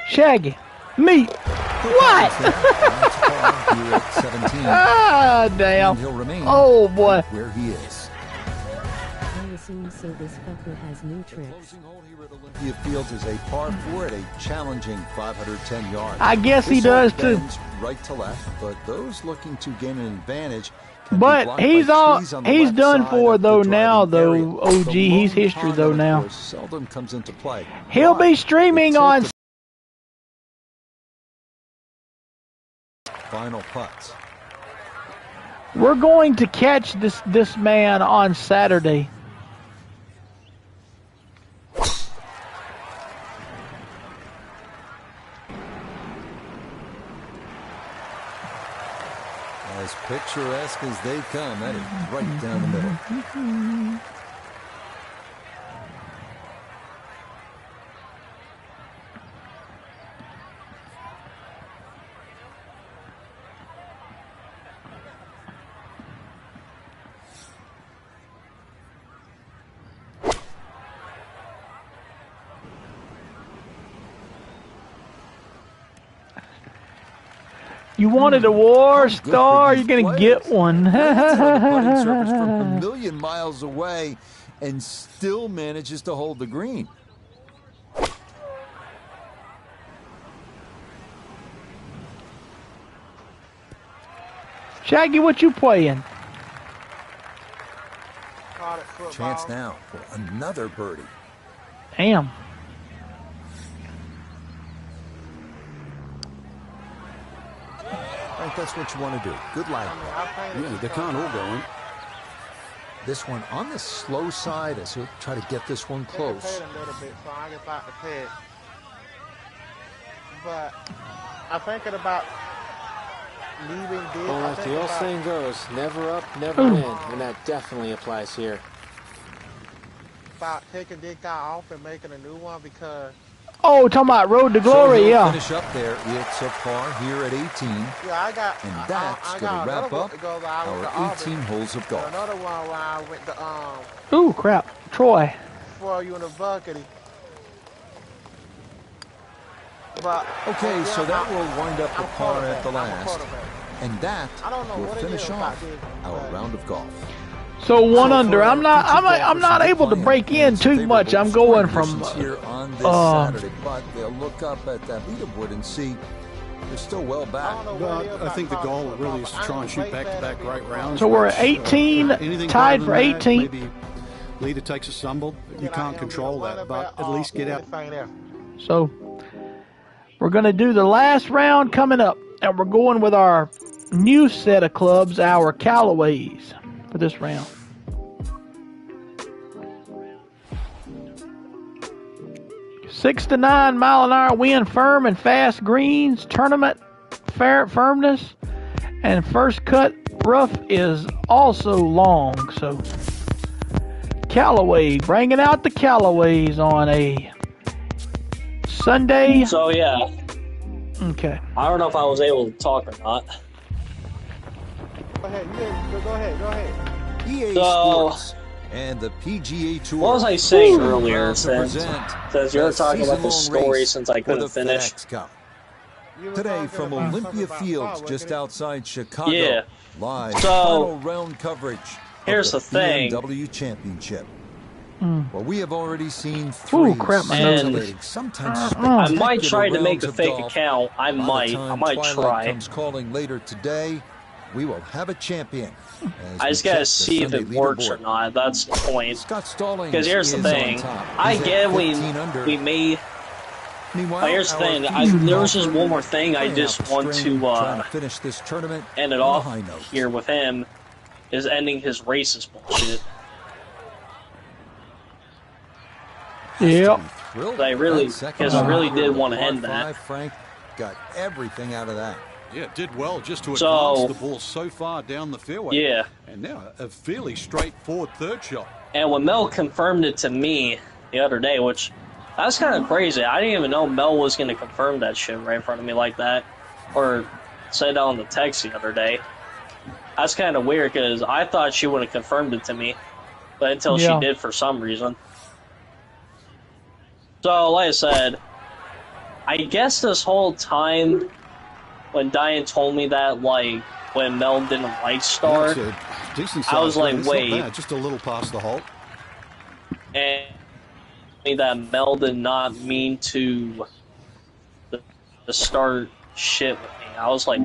Shaggy. Me. What? That's par here at 17. Ah, And damn. he'll remain Oh, boy. right where he is. I assume so this fucker has new tricks. Closing hole here at Olympia Fields is a par 4 at a challenging 510 yards. I guess he This hole does, too. bends right to left, but those looking to gain an advantage can be But blocked he's by all trees on the he's left done side for of the though now driving area. though. OG, The he's lone history pond, though of now. course, seldom comes into play. He'll But be it streaming tilts on. the final putts. We're going to catch this man on Saturday. As picturesque as they come, that is right down the middle. You wanted a war star, you're going to get one. Lands on the putting surface from a million miles away and still manages to hold the green. Shaggy, what you playing? Chance now for another birdie. Damn. I think that's what you want to do. Good line. Yeah, they can't all go in. This one on the slow side as he'll try to get this one close. But I'm thinking about leaving this. Well, like the old saying goes, never up, never in, and that definitely applies here. About taking this guy off and making a new one because. Oh, talking about Road to Glory, yeah. Finish up there. It's a par here at 18. Yeah, I got. And that's going to wrap up our 18 holes of golf. Another one where I went to Ooh, crap, Troy. for university. But okay, so that will wind up the par at the last, and that will finish off our round of golf. So 1 under. I'm not able to break in too much. I'm going from here on this Saturday, but they'll look up at that leaderboard and see they're still well back. But I think the goal really is to try and shoot back-to-back great rounds. So we're at 18, tied for 18. Maybe leader takes a stumble. You can't control that, but at least get out. So we're going to do the last round coming up, and we're going with our new set of clubs, our Callaways, for this round. Six to 9 mile an hour wind, firm and fast greens, tournament firmness, and first cut rough is also long. So Callaway, bringing out the Callaways on a Sunday. So yeah. Okay. I don't know if I was able to talk or not. Go ahead. EA Sports and the PGA Tour. What was I saying earlier? Since you were talking about the story, since I couldn't finish. Today from Olympia Fields, just outside Chicago. Yeah. Live So final round coverage. Here's the thing. BMW Championship. Well, we have already seen 3 sometimes I might try to make a fake account. I might try. Comes calling later today. We will have a champion. I just gotta see if it works or not. That's the point. Because here's the thing. I get we made. But here's the thing. There was just one more thing I just want to finish this tournament. End it off here with him. Is ending his racist bullshit. Yep. I really did want to end that. Frank got everything out of that. Yeah, did well just to advance the ball so far down the fairway. Yeah. And now a fairly straightforward third shot. And when Mel confirmed it to me the other day, which that's kind of crazy. I didn't even know Mel was going to confirm that shit right in front of me like that. Or say that on the text the other day. That's kind of weird because I thought she would have confirmed it to me. But until she did for some reason. So, like I said, I guess this whole time when Diane told me that, like, when Mel didn't like Star, I was like, wait. Just a little past the hole. And that Mel did not mean to start shit with me. I was like,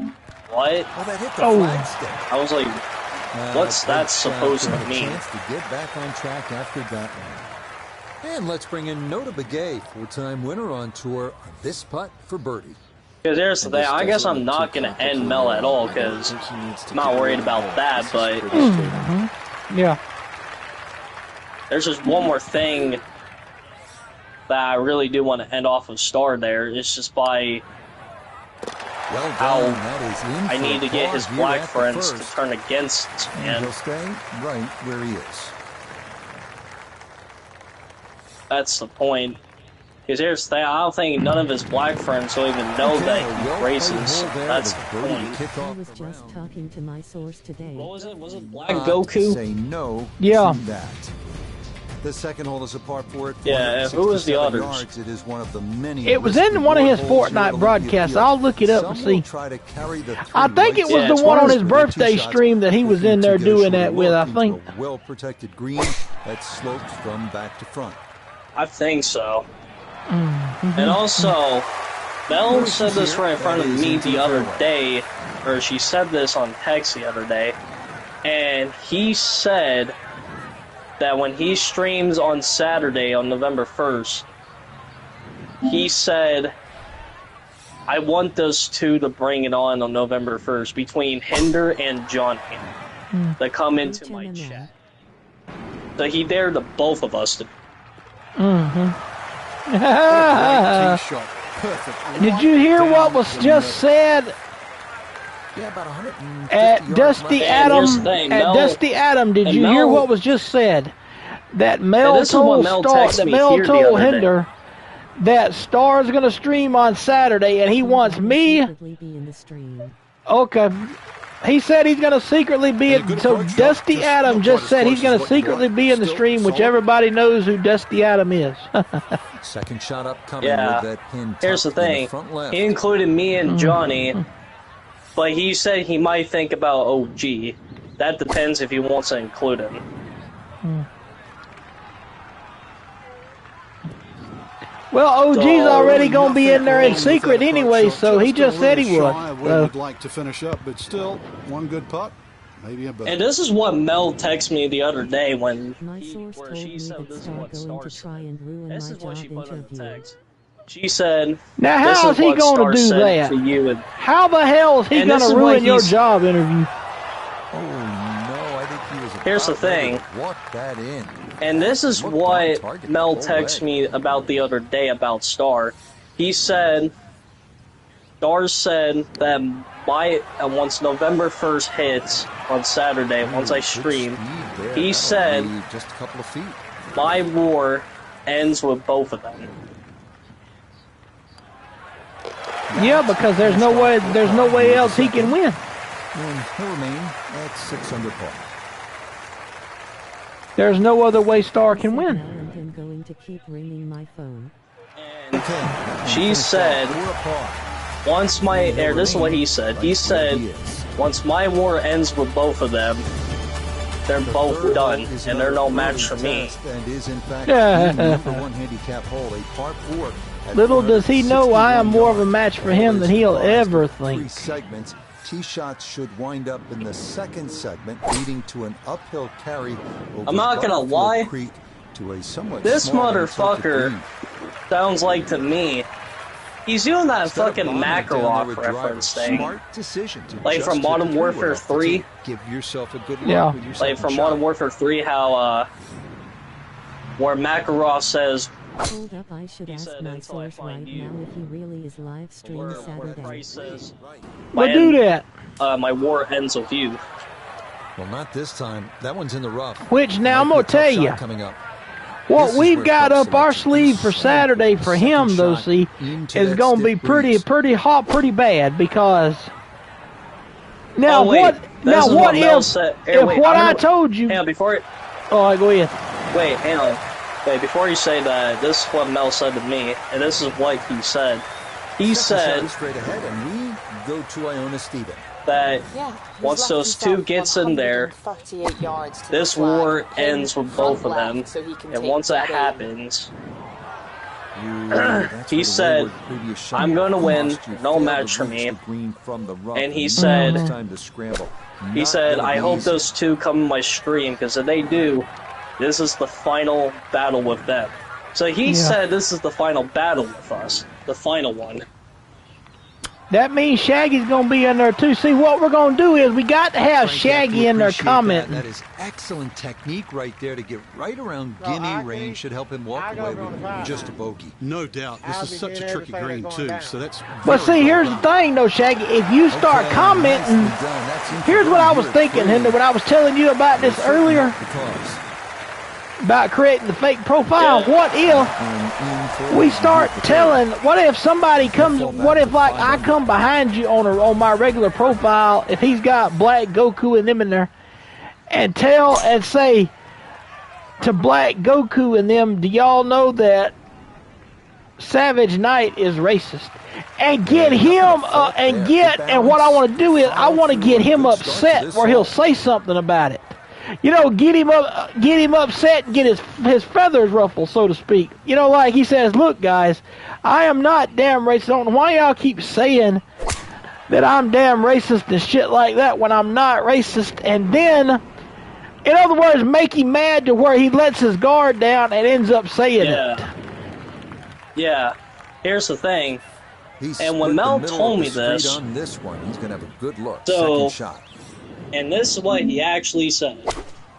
what? Oh, that hit the flagstick. I was like, what's that supposed to mean? Chance to get back on track after that one. And let's bring in Nota Begay, 4-time winner on tour, on this putt for birdie. Because here's the thing, I guess I'm not going to end Mel at all, because I'm not worried about that, but yeah, there's just one more thing that I really do want to end off with Star there. It's just by Well how done. That is in I for need to get his applause here black at the friends to first. turn against And him. he'll stay right where he is. That's the point. Because here's the thing, I don't think none of his black friends will even know that he races. That's the point. I was just talking to my source today. What was it? Was it Black Goku? Say no Yeah. to that. The second hole is a par 4 at Yeah, who was the 467 others? yards. It is one of the many It was in one of his holes here at Fortnite broadcasts. Olympia I'll look it up and Some will see. try to carry the I three think it right was Yeah, the it's one on one his of the two birthday shots, stream that he was looking in there to get a doing short that with, I look into think. a well-protected green that slopes from back to front. I think so. And also, Mel said this right in front of me the other day, or she said this on text the other day, and he said that when he streams on Saturday on November 1st, he said, I want those two to bring it on November 1st between Hinder and Johnny that come into my chat. So he dared the both of us to. Great tee shot. Perfect. Did you hear what was just said Yeah, about 150 at yards Dusty left. And here's Adam? the thing, At Mel- Dusty Adam, did and you hear Mel- what was just said? That And Mel this is what told Mel Star, texted that me Mel here the told other day. Hinder that Star's gonna stream on Saturday, and he wants me. Secretly be in the stream. Okay. He said he's going to secretly be And a good so approach shot, Dusty just Adam not just quite as said he's close going as to what you secretly want. be in the Still stream, which solid. everybody knows who Dusty Adam is. Second shot up coming Yeah. with that pin Here's the tucked in thing. front left. He included me and Johnny, but he said he might think about OG. That depends if he wants to include him. Well, OG's So, already going to be in there in Nothing wrong with secret that anyway, approach shot. so he a just said he little would. shy of where So, you'd like to finish up, but still, one good putt, maybe a better. And this is what Mel texted me the other day when My source where told she me said that this is Star what going Star to try and ruin This my is what job she put in the interview. text. She said, now this how is is he what going Star to do said that? to you. And, How the hell is he And going this to is what ruin your he's- job interview? Oh, no, I think he was Here's the about ready thing. to walk that in. and this is Looked on what target Mel the whole texted way. me about the other day about Star. He said, Star said that once November 1st hits on Saturday, once I Good stream, speed there. he That'll said be just a couple of feet. my war ends with both of them. Yeah, because there's no way else he can win. And he'll remain at 6 under par. There's no other way Star can Now win. and him going to keep ringing my phone. And Okay. and she finish said, off 4 par. once my, or this is what he said. He said, once my war ends with both of them, they're The both third done, hole is and they're no another match for early me. test and is in fact Yeah. the number 1 handicap hole, a par 4 at Little does he know I am 461 more of a yards. match for him than he'll ever Three think. segments. Tee shots should wind up in the second segment, leading to an uphill carry over I'm not gonna Butterfield lie. Creek to a somewhat This small and motherfucker tilted green. sounds like to me, he's doing that Instead of fucking bombing it down there Makarov with driver, reference thing. Smart decision to Like just from hit the Modern tree Warfare well, 3. Give yourself a good look Yeah. with your Like second from shot. Modern Warfare 3, how, where Makarov says, Hold up, I should He ask said, my "Until I source right find you." now if he really is live stream where Saturday. Price says, But do that. my war ends with you. Well, not this time. That one's in the rough. Which now I'm Might be a going to tell tough you. shot coming up. What This is we've where got club up our selection sleeve is for so Saturday important. for Second him, though, shot see, into is that going to be stiff breeze. pretty hot, pretty bad because now Oh, wait, what? this Now is what Mel if said. if Hey, wait, what I'm I gonna- told you? Hang on, before, Oh, I go ahead. wait, hang on. Wait, before you say that, this is what Mel said to me, and this is what he said. He Second shot said is straight ahead, and we go to Iona Stephen. that Yeah, once he's those left two himself gets in there, 138 yards to this the flag, war pin ends with front both of them. left, so he can And take once that that aim. happens, That's He where the said, wayward previous shot "I'm gonna win, cost you. no Failed match to for reach me." the green from the rough. And he Now said- it's time to scramble. he Not said, gonna I be hope easy. those two come in my stream, because if they do, this is the final battle with them. So he Yeah. said this is the final battle with us. The final one. That means Shaggy's gonna be in there too. See, what we're gonna do is we got to have Frank, Shaggy in there commenting. That is excellent technique right there to get right around Guinea range. Should help him walk away with just a bogey. No doubt. This is such a tricky green too, so that's. But see, here's the thing though, Shaggy. If you start commenting, here's what I was thinking, Henry, when I was telling you about this earlier. About creating the fake profile. Yeah. What if we start telling? What if somebody comes? What if like I come behind you on my regular profile? If he's got Black Goku and them in there, and tell and say to Black Goku and them, do y'all know that Savage Knight is racist? And get him and what I want to do is I want to get him upset where he'll say something about it. You know, get him upset and get his feathers ruffled, so to speak. You know, like he says, look, guys, I am not damn racist. I don't know why y'all keep saying that I'm damn racist and shit like that when I'm not racist. And then, in other words, make him mad to where he lets his guard down and ends up saying it. Yeah. Here's the thing. He's and when Mel told me this, on this one, he's gonna have a good look. So, second shot. And this is what he actually said.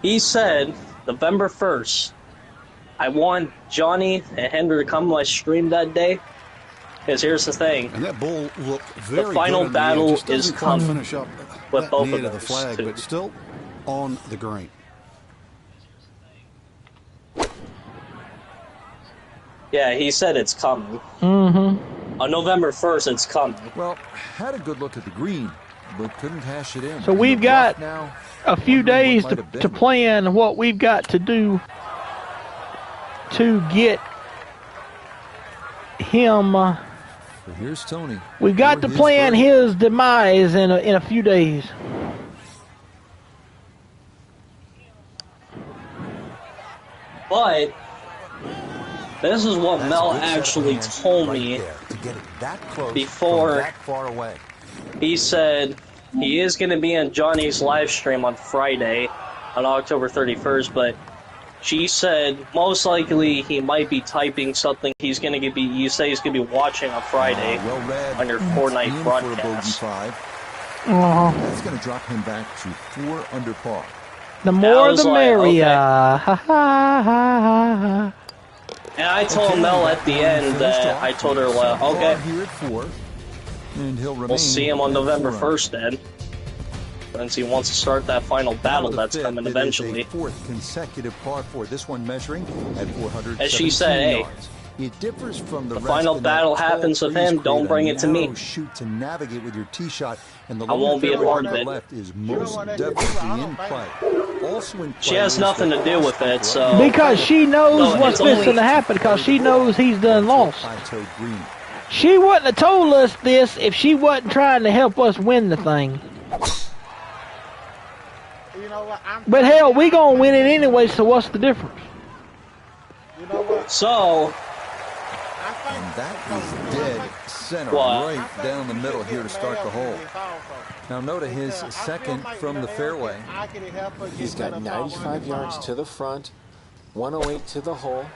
He said, November 1st, I want Johnny and Henry to come to my stream that day. Because here's the thing. And that bull looked very the final good battle the is coming finish up with both of the those flag, two. but still on the green. Yeah, he said it's coming. Mm-hmm. On November 1st, it's coming. Well, had a good look at the green, but couldn't hash it in. So we've got now, a few days to plan what we've got to do to get him. So here's Tony. We've got to plan his demise in a few days. But this is what Mel actually told me before he said he is going to be on Johnny's live stream on Friday, on October 31st, but she said most likely he might be typing something he's going to be, you say he's going to be watching on Friday on your Fortnite broadcast. That's going to drop him back to 4 under par. The more the merrier. Okay. And I told Mel at the end that I told her, well, okay, we'll see him on November 1st then. Since he wants to start that final battle that's coming eventually. Fourth consecutive par 4. This one measuring at 400. As she said, hey, it differs from the final battle happens with him. Don't bring it to me. Shoot to navigate with your tee shot, and the I won't be a part of the it. left is most definitely in play. Also in play. She has nothing to do with it, so because she knows what's fixing to happen. Because she knows he's done lost. She wouldn't have told us this if she wasn't trying to help us win the thing. But hell, we gonna win it anyway. So what's the difference? So. And that is dead center, right down the middle here to start the hole. Now note his second from the fairway. He's got 95 yards to the front, 108 to the hole.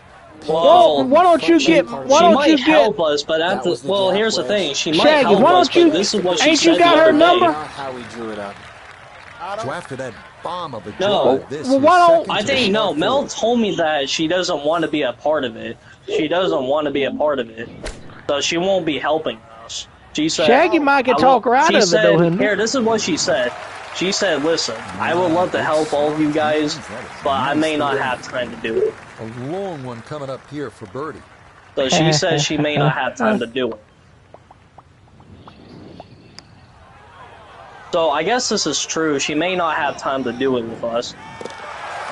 Well, why don't you get? Why don't you help us? But after, well, here's the thing. She might Shaggy, help why us, don't you? but this is what she ain't said you got her number? How he drew it up. So after that bomb of a no, this why don't I think no? Mel told me that she doesn't want to be a part of it. She doesn't want to be a part of it, so she won't be helping us. She said, Shaggy might can talk her out of it, though. Here, this is what she said. She said, listen, I would love to help all of you guys, but I may not have time to do it. A long one coming up here for birdie. So she says she may not have time to do it. So I guess this is true. She may not have time to do it with us.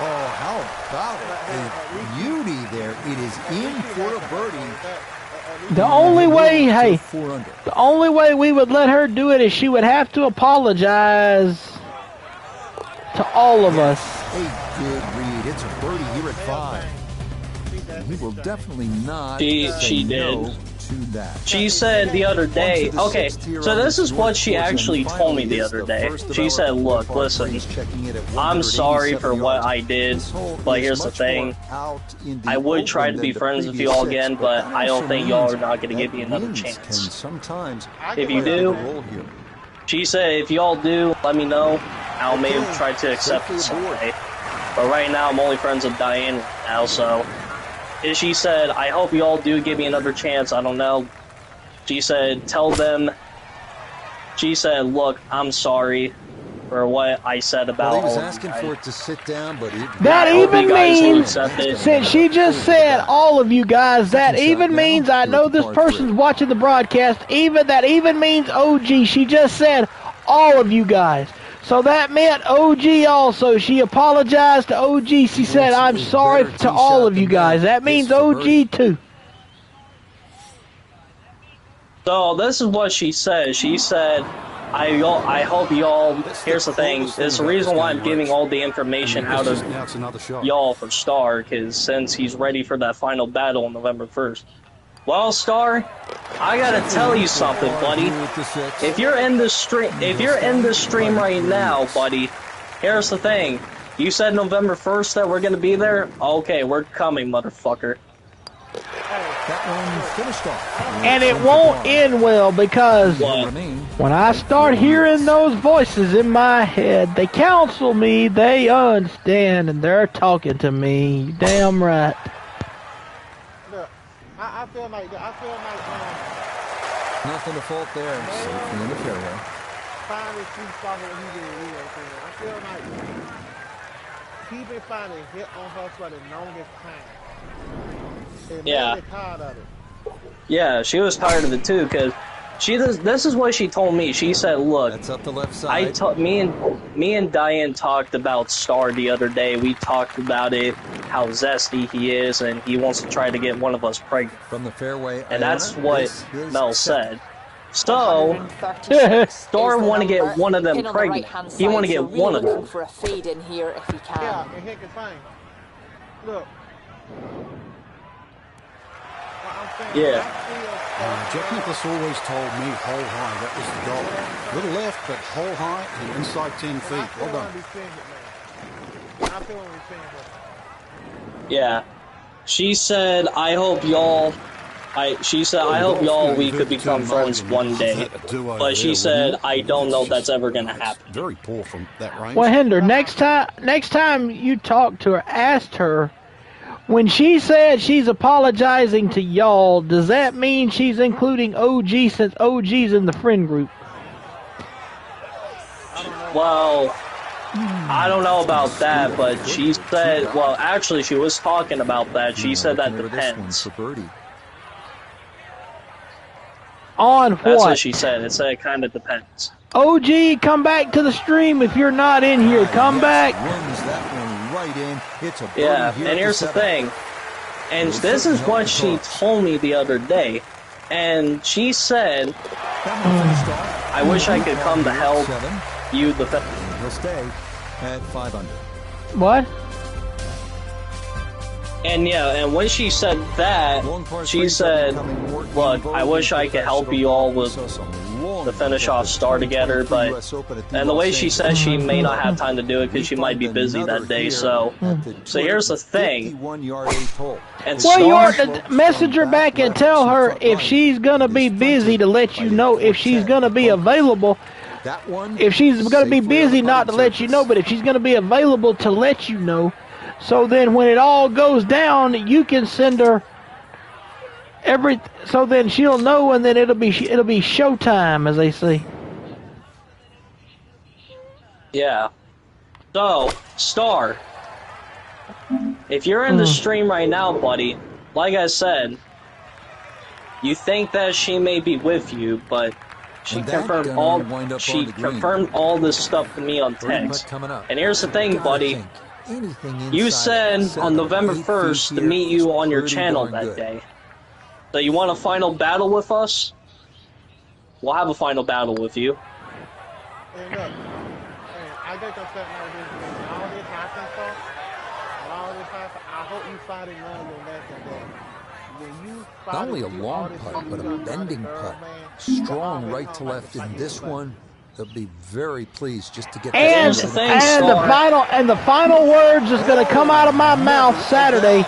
Oh, how about it? A beauty there. It is in for a birdie. The only way, hey, the only way we would let her do it is she would have to apologize to all of us. A good read. It's a birdie here at 5. And he will definitely not she did. No to that. She said the other day, okay, so this is what she actually told me the other day. She said, look, listen, I'm sorry for what I did, but here's the thing. I would try to be friends with you all again, but I don't think y'all are not going to give me another chance. If you do, she said, if y'all do, let me know. I'll maybe try to accept it someday. But right now, I'm only friends with Diane right now, so... She said, I hope you all do give me another chance. I don't know. She said, tell them. She said, look, I'm sorry for what I said about he was all asking of you for guys. it to sit down, but that even means, since she just said all of you guys, that even means, I know this person's watching the broadcast, that even means OG. She just said all of you guys. So that meant OG also. She apologized to OG. She said, I'm sorry to all of you guys. That means OG too. So this is what she said. She said, I hope y'all, here's the thing, it's the reason why I'm giving all the information out of y'all for Star, because since he's ready for that final battle on November 1st. Well, Star, I gotta tell you something, buddy. If you're in the stream right now, buddy, here's the thing. You said November 1st that we're gonna be there? Okay, we're coming, motherfucker. And it won't end well, because when I start hearing those voices in my head, they counsel me, they understand, and they're talking to me. Damn right. I feel like nothing to fault there. Safely in the fairway. Finally, I feel like he been trying to hit on her for the longest time. And yeah. Tired of it. Yeah, she was tired of it too, because this is what she told me. She said, look, that's up the left side. me and Diane talked about Star the other day. We talked about it, how zesty he is, and he wants to try to get one of us pregnant. From the fairway, and that's what Mel said. So, Star want to get one of them pregnant. He want to get one of them. For a fade in here if he can. Yeah, and here's the thing. Look. Yeah. Jack Nicklaus always told me hole high, that was the goal. Little left, but hole high and inside 10 feet. Well done. Yeah. She said, I hope y'all... She said, I hope y'all we could become friends one day. But she said, I don't know if that's ever going to happen. Very poor from that range. Well, Hinder, next time you talk to her, ask her, when she said she's apologizing to y'all, does that mean she's including OG since OG's in the friend group? Well, I don't know about that, but she said, well, actually, she was talking about that. She said that depends. On what? That's what she said. It said it kind of depends. OG, come back to the stream if you're not in here. Come back. Yeah, and here's the thing. And this is what she told me the other day. And she said, I wish I could come to help you defend. He'll stay at 5 under. What? And yeah, and when she said that, she said, look, I wish I could help you all with the finish off Star together, but, and the way she said she may not have time to do it because she might be busy that day, so here's the thing. And well, you ought to message her back and tell her if she's going to be busy to let you know, if she's going to be available. If she's going to be busy, not to let you know, but if she's going to be available to let you know. So then when it all goes down, you can send her so then she'll know, and then it'll be showtime, as they say. Yeah. So, Star, if you're in the stream right now, buddy, like I said, you think that she may be with you, but she confirmed all this stuff to me on text. And here's the thing, buddy. You said on November 1st to meet you on your channel that day. So you want a final battle with us? We'll have a final battle with you. Hey, look. Hey, I get upset now with all this happened, so. All this happened. I hope you find it none of your lesson there. Not only a long putt, but a bending putt. Strong right to left in this one. They'll be very pleased just to get and this the final words is going to come out of my mouth Saturday.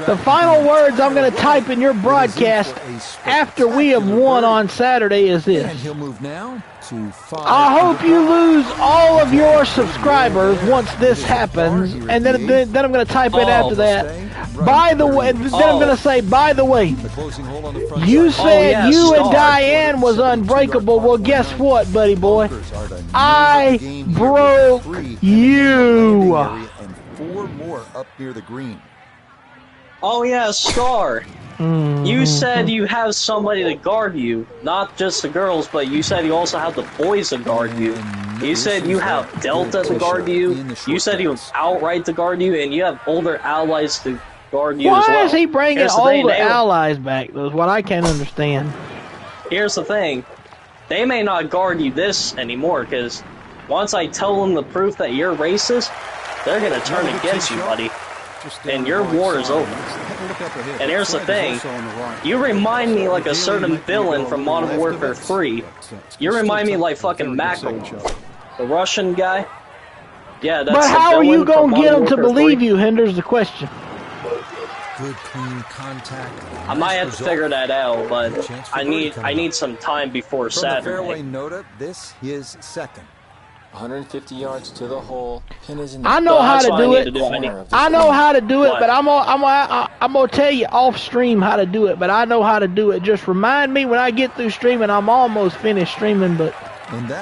The final words I'm going to type in your broadcast after we have won on Saturday is this. And he'll move now to 5. I hope you lose all of your subscribers once this happens, and then I'm going to type in after that. By the way, then I'm going to say, by the way, you said you and Diane was unbreakable. Well, guess what, buddy boy? I broke you. And 4 more up near the green. Oh yeah, Star. You said you have somebody to guard you, not just the girls, but you said you also have the boys to guard you. You said you have Delta to guard you. You said you have Outright to guard you, and you have older allies to guard you as well. Why is he bringing older allies back? That's what I can't understand. Here's the thing. They may not guard you this anymore, because once I tell them the proof that you're racist, they're going to turn against you, buddy. And your war is over. And here's the thing. You remind me like a certain villain from Modern Warfare 3. You remind me like fucking Mackerel. The Russian guy. Yeah, that's But how are you going to get them to believe 3. you, Hinders the question. Good, clean contact. I might have to figure that out, but I need some time before Saturday. From the fairway Nota, this is second. 150 yards to the hole. Pin is in I know how to do it. I know how to do it, What? but I'm gonna tell you off stream how to do it. But I know how to do it. Just remind me when I get through streaming. I'm almost finished streaming, but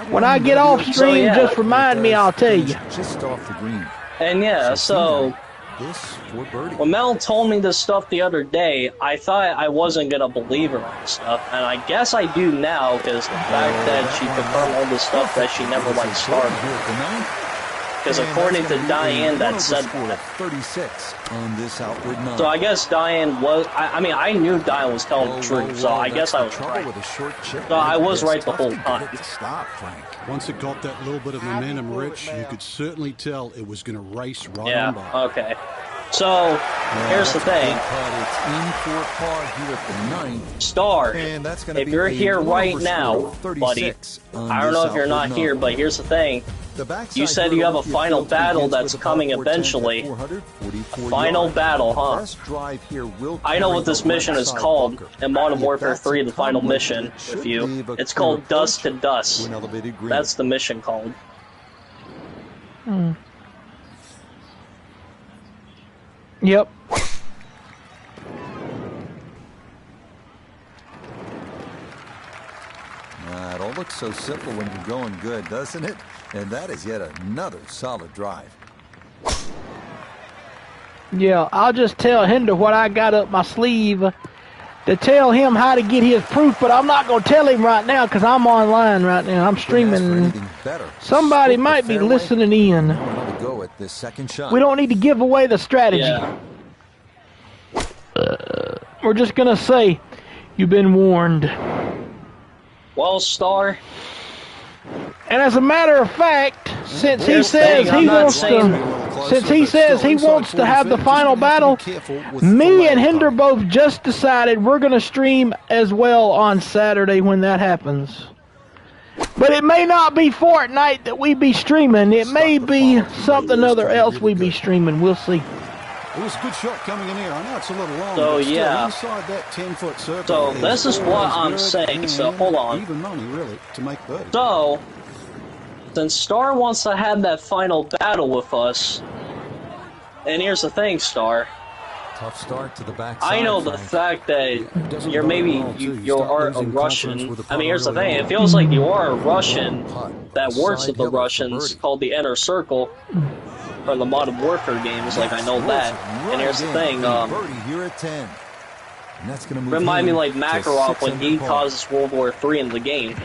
when I get off stream, just remind me. I'll tell you. Just off the green. And yeah, so This for birdie. when Mel told me this stuff the other day, I thought I wasn't gonna believe her and stuff, and I guess I do now, because the fact that she confirmed all the stuff that she never liked Star. Because according to Diane, that said that. 36 on this outward 9. So I guess Diane was. I mean, I knew Diane was telling the truth, so I guess I was right. So I was right the whole time. Stop, Frank. Once it got that little bit of momentum, Rich, you could certainly tell it was going to race right on by. Yeah. Okay. So here's the thing. It's in for par here at the 9th. Star, And that's gonna if be you're a here little right over now, score, buddy, 36 on I don't know this if you're not outward here, 9. but here's the thing. The backside You said you have a hurdle, final field battle begins that's with a coming par 410 eventually. at 444 Final yards. battle, The huh? best drive here will I know carry what this the mission is left side called bunker. in Modern If Warfare that's 3, the final accomplished, mission it should with you. leave a It's clear called Dust to approach Dust. to an elevated green. That's the mission called. Yep. It all looks so simple when you're going good, doesn't it? And that is yet another solid drive. Yeah, I'll just tell Hinder what I got up my sleeve to tell him how to get his proof, but I'm not going to tell him right now because I'm online right now. I'm streaming. Somebody might be listening in. Go at this second shot. We don't need to give away the strategy. Yeah. We're just going to say, you've been warned. Well, Star. And as a matter of fact, since he Here's the says thing, I'm he not wants saying- to, since he says he wants to have the final battle, me and Hinder both just decided we're going to stream as well on Saturday when that happens. But it may not be Fortnite that we be streaming. It may be something other else we be streaming. We'll see. It was a good shot coming in here. I know it's a little long, So, but still yeah. inside that 10-foot circle. So, this is what always I'm good saying, so and hold on. Even money, really, to make birdie. So, since Star wants to have that final battle with us, and here's the thing, Star. Tough start to the backside. I know the fact that you're maybe you are a Russian. I mean, here's the thing. It feels like you are a Russian that works with the Russians, called the Inner Circle, from the Modern Warfare games. Like I know that. And here's the thing. Here at 10. And that's gonna move Remind me him like to Makarov 6 when under he par. causes World War III in the game.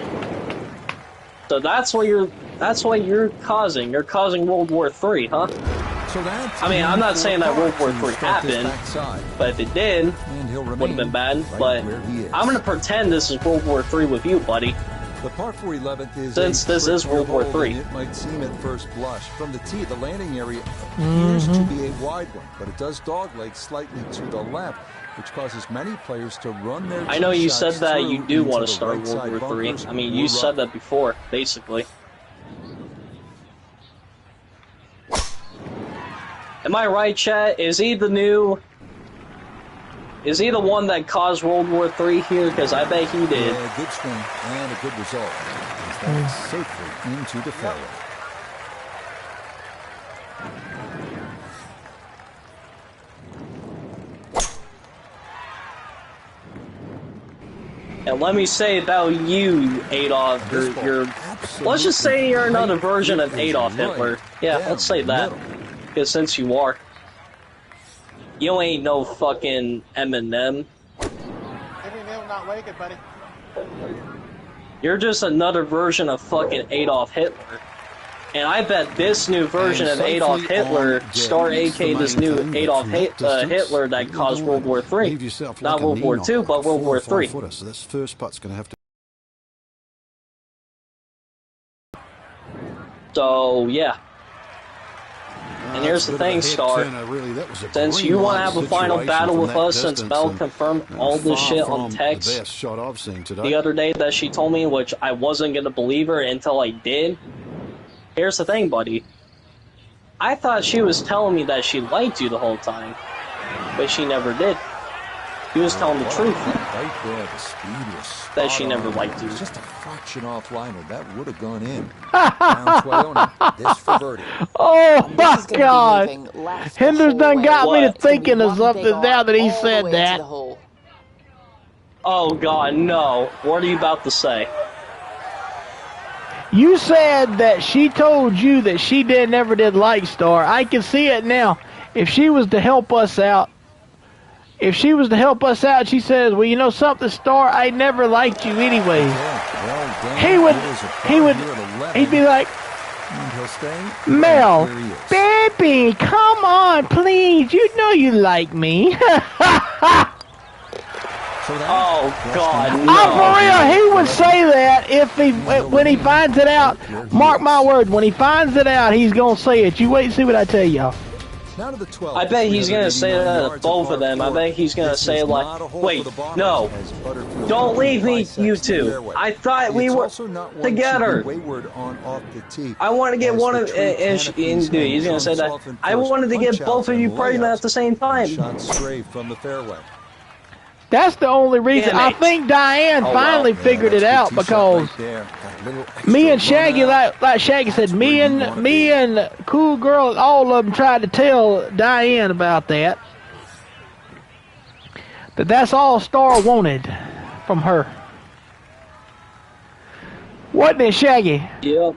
So that's what you're causing. You're causing World War III, huh? So that's I mean, I'm not saying that World War to III start this happened, backside. but if it did, And he'll would have been remain bad. right But where he is. I'm gonna pretend this is World War III with you, buddy. The par 4 11th is Since this is World War III. It might seem at first blush. From the tee, the landing area appears to be a wide one, but it does dogleg slightly to the left, which causes many players to run their I know you said that through you do into want to the start right World side War III. bunkers I mean, or you rough. said that before, basically. Am I right, chat? Is he the one that caused World War III here? Because I bet he did. Yeah, good swing and a good result. As that is safely into the fairway. And let me say about you, Adolf, let's just say you're another version of Adolf Hitler. Yeah, let's say that. Because since you are. You ain't no fucking Eminem. Eminem not waking, buddy. You're just another version of fucking Adolf Hitler. And I bet this new version of Adolf Hitler, Star AK, this new Adolf Hitler that caused World War III. Not World War II, but World War III. So this first putt's going to have to. So, yeah. And here's the thing, Star. Since you want to have a final battle with us, since Mel confirmed all this shit on text the other day that she told me, which I wasn't going to believe her until I did. Here's the thing, buddy. I thought she was telling me that she liked you the whole time, but she never did. He was telling the truth. Right there, the speed was spot That she never on. liked you. Just a fraction off liner. That would have gone in. Round 12, this for birdie. Oh This my is gonna be God! moving left the Hender's whole done way. got me to What? It's gonna be thinking of one something big now that he arc all said the way to that. the hole. Oh, God, no. What are you about to say? You said that she told you that she never did like Star. I can see it now. If she was to help us out, she says, well, you know something, Star, I never liked you anyway. He'd be like, Mel, baby, come on, please. You know you like me. Oh, God, no. Oh, for real, he would say that when he finds it out. Mark my words, when he finds it out, he's gonna say it. You wait and see what I tell y'all. Now to the 12th. I bet he's gonna say that to both of them. I bet he's gonna say like, wait, no, don't leave me, you two. I thought we were together. I want to get one of, and dude, he's gonna say that. I wanted to get both of you pregnant at the same time. Shot straight from the fairway. That's the only reason. I think Diane finally figured it out because me and Shaggy, like Shaggy said, me and Cool Girl, all of them tried to tell Diane about that. That's all Star wanted from her. Wasn't it, Shaggy? Yep.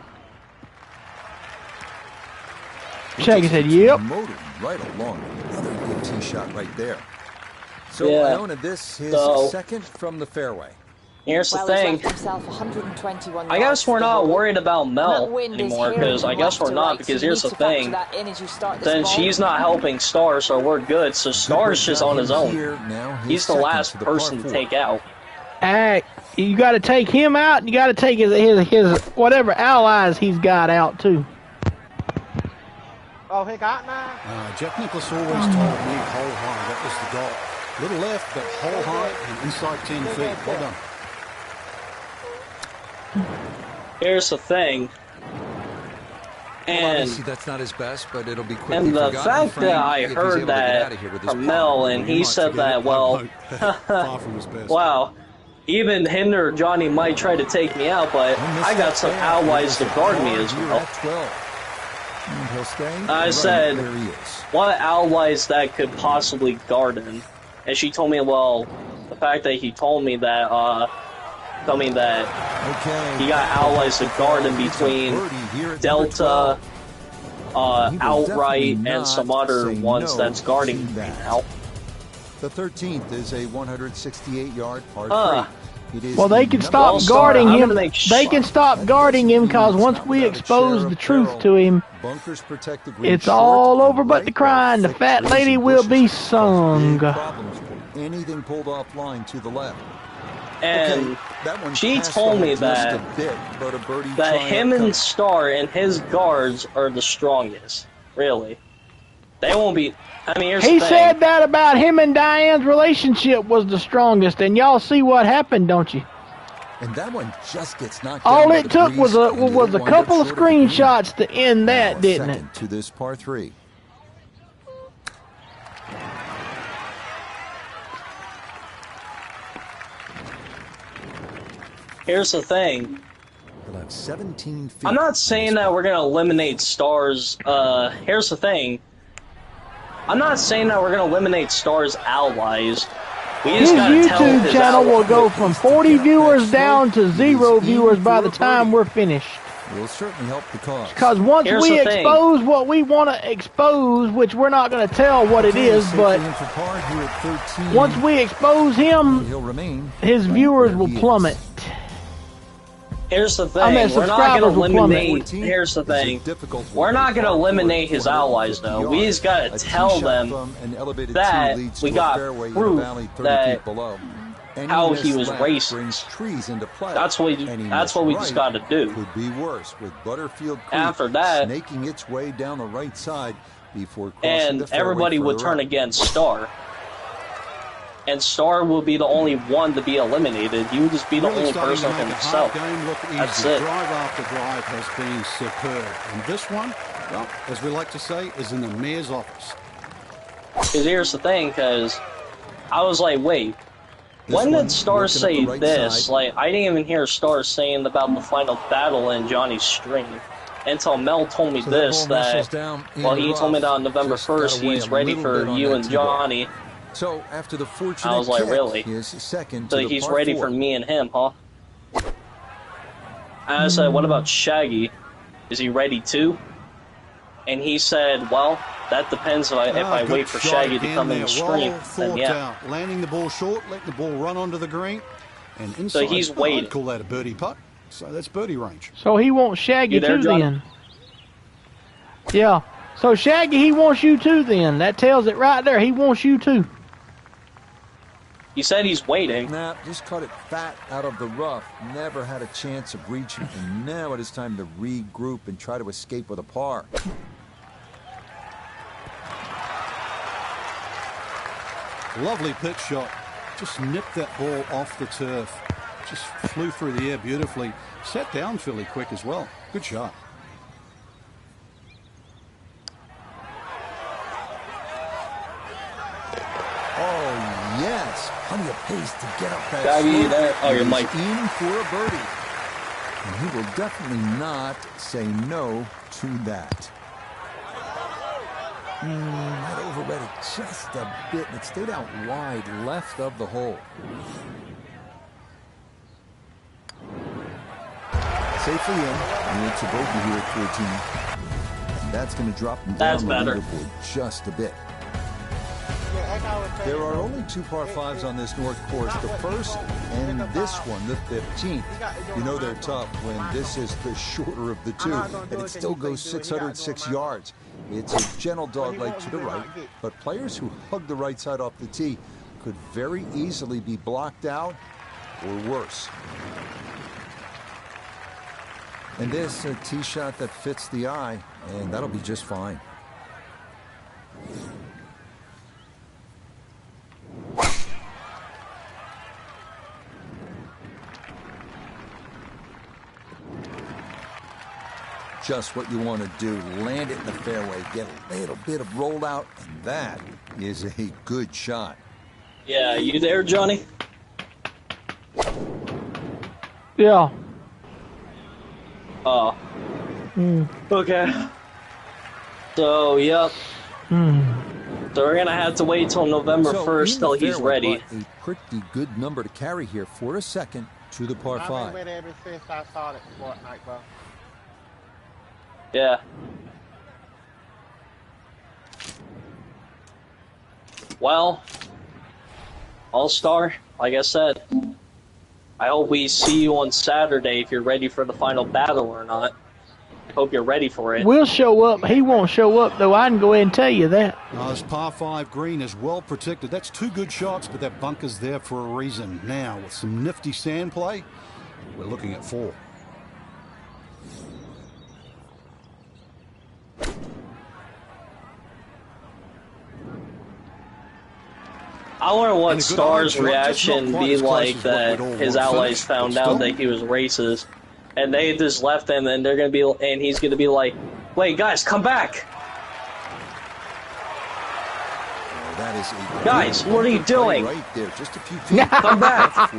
Shaggy said, yep. Right along. Another good tee shot right there. So Yeah. Iona, this is second from the fairway. Here's the Well, he's thing. left himself 121 I guess we're yards not to the worried about hole. Mel That wind is anymore, here because I from guess left we're to not, right, because so you here's need the to factor thing. that in as you start this Then ball. she's not helping Star, so we're good. So Star's just on his own. He's the last person to take out. You got to take him out, and you got to take his whatever allies he's got out too. Oh, he got now? Jack Nicklaus always told me hole high. That was the goal. Little left, but hole high and inside 10 feet. Well done. Here's the thing. And obviously that's not his best, but it'll be quickly and the forgotten. fact that I heard that from Mel, and he said that, well, Far from his best. wow, even Hinder or Johnny might try to take me out, but I got some allies to guard me as well. I said, what allies that could possibly guard him? And she told me, well, the fact that he told me that, he got allies to guard him between Delta, Outright, and some other ones that's guarding him right now. The 13th is a 168-yard par 3. Well, they can stop guarding him. They can stop guarding him because once we expose the truth to him, it's all over but the crying. The fat lady will be sung. Anything pulled offline to the left. And That one She passed told me the hole just that a bit, but a birdie that try him outcome. and Star and his guards are the strongest. Really, they won't be. I mean, here's He the said thing. that about him and Diane's relationship was the strongest, and y'all see what happened, don't you? And that one just gets knocked down All by it the took breeze, was and a it'll wind up couple of short the green. screenshots to end that, Now, didn't it? second to this par 3. Here's the thing. He'll have 17 feet. I'm not saying that we're gonna eliminate Star's. Here's the thing. I'm not saying that we're gonna eliminate Star's allies. We His just gotta tell YouTube his channel will allies. go from 40 viewers down to 0 viewers by the time we're finished. Will certainly help the cause. Because once Here's we the thing. expose what we want to expose, which we're not going to tell what it is, but Safely in for par here at 13. once we expose him, He'll remain. his viewers will plummet. Here's the thing. I mean, We're not subscribers gonna will plummet. eliminate. Here's the thing. We're not gonna eliminate his allies, though. We just gotta tell them that we got proof that how he was racist. That's what we just gotta do. Could be worse with Butterfield Creek After that, snaking its way down the right side before crossing and the fairway everybody would further turn up. against Star. And Star will be the only one to be eliminated. He would just be the Really only starting person to for make a himself. hard game look easy. That's it. Drive after drive has been superb. And this one, well, as we like to say, is in the mayor's office. Because here's the thing, because I was like, wait, when did Star say this? Like, I didn't even hear Star saying about the final battle in Johnny's stream. Until Mel told me this, that, well, he told me that on November 1st he's ready for you and Johnny. So after the fortunate I was like, kick, really? he is second So to the he's par ready 4. for me and him, huh? And I said, what about Shaggy? Is he ready too? And he said, well, that depends if I Good wait for shot Shaggy to again come in there. the stream. Well Then thought yeah. out. Landing the ball short, letting the ball run onto the green. And inside, he's I'd waiting. call that a birdie putt. So that's birdie range. So he wants Shaggy You there, too Johnny? then. Yeah. So Shaggy, he wants you too then. That tells it right there. He wants you too. He said he's waiting. Nah, just caught it fat out of the rough. Never had a chance of reaching, and now it is time to regroup and try to escape with a par. Lovely pitch shot. Just nipped that ball off the turf. Just flew through the air beautifully. Sat down fairly quick as well. Good shot. Oh, yes. Plenty of pace to get up that Shaggy, slope. there. Oh, your He's mic. in for a birdie. And he will definitely not say no to that. Might overread it just a bit, and it stayed out wide left of the hole. Safely in, and it's a bogey here at 14. And that's going to drop him That's down the better. leaderboard just a bit. There are only 2 par 5s on this North course, the first and this one, the 15th. You know they're tough when this is the shorter of the two, and it still goes 606 yards. It's a gentle dogleg to the right, but players who hug the right side off the tee could very easily be blocked out or worse. And this, a tee shot that fits the eye, and that'll be just fine. Just what you want to do. Land it in the fairway, get a little bit of roll out, and that is a good shot. Yeah, you there, Johnny? Yeah. Oh. Okay. So, yep. So we're gonna have to wait till November 1st till he's ready. But a pretty good number to carry here for a second to the par 5. I've been ever since I started Fortnite, bro. Yeah. Well, All-Star, like I said, I hope we see you on Saturday if you're ready for the final battle or not. Hope you're ready for it. We'll show up. He won't show up, though. I can go ahead and tell you that. This par 5 green is well protected. That's 2 good shots, but that bunker's there for a reason. Now, with some nifty sand play, we're looking at 4. I wonder what Star's reaction be like that his allies found out that he was racist, and they just left him, and they're gonna be, and he's gonna be like, "Wait, guys, come back! Guys, what are you doing? Right there, just a few feet. Come back!"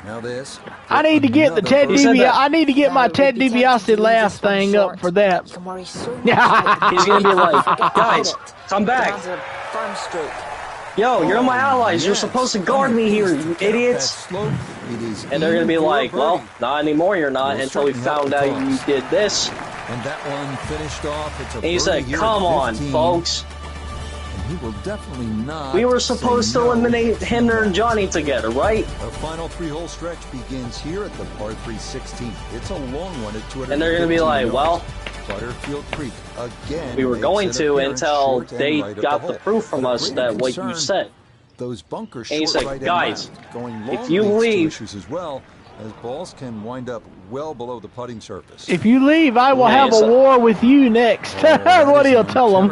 Now this. I need to get the Ted DiBiase. I need to get my Ted DiBiase laugh thing up for that. He's gonna be like, "Guys, come back! Yo, you're my allies. You're supposed to guard me here, you idiots!" And they're gonna be like, "Well, not anymore. You're not until we found out you did this." And that one finished off. And he said, "Come on, folks. He will definitely not. We were supposed to eliminate Hinder and Johnny together, right?" Our final 3-hole stretch begins here at the par 3 16th. It's a long one at 200. And they're going to be like, "Well, Butterfield Creek again. We were going to until they got the proof from us that what you said." Those bunkers and he said, right "Guys, going if you leave, as well, as balls can wind up well below the putting surface. If you leave, I will have a war with you next." What do you tell him?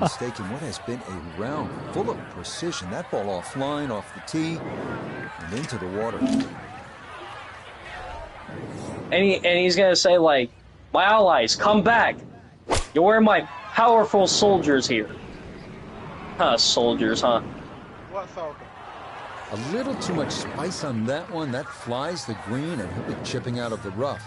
Mistaken what has been a round full of precision. That ball offline, off the tee, and into the water. And he's gonna say like, "My allies, come back! You're my powerful soldiers here." Soldiers, huh? What soldier? A little too much spice on that one. That flies the green, and he'll be chipping out of the rough.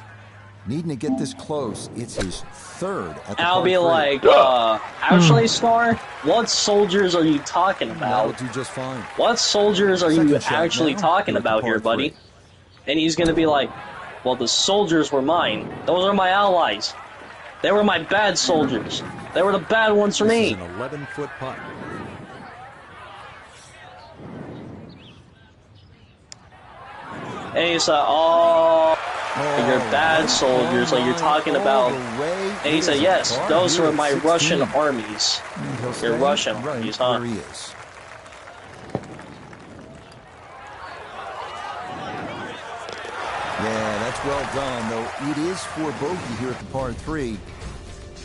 Needing to get this close. It's his 3rd at the I'll be par 3. like, actually, Star, what soldiers are you talking about? That'll do just fine. What soldiers are you actually talking here about here, buddy? And he's gonna be like, "Well, the soldiers were mine. Those are my allies. They were my bad soldiers. They were the bad ones for me." This is an 11-foot putt. And he said, "Oh, you're bad soldiers, like you're talking about." And he said, "Yes, those were my Russian armies. Your Russian armies, huh?" Yeah, that's well done, though it is for bogey here at the par 3.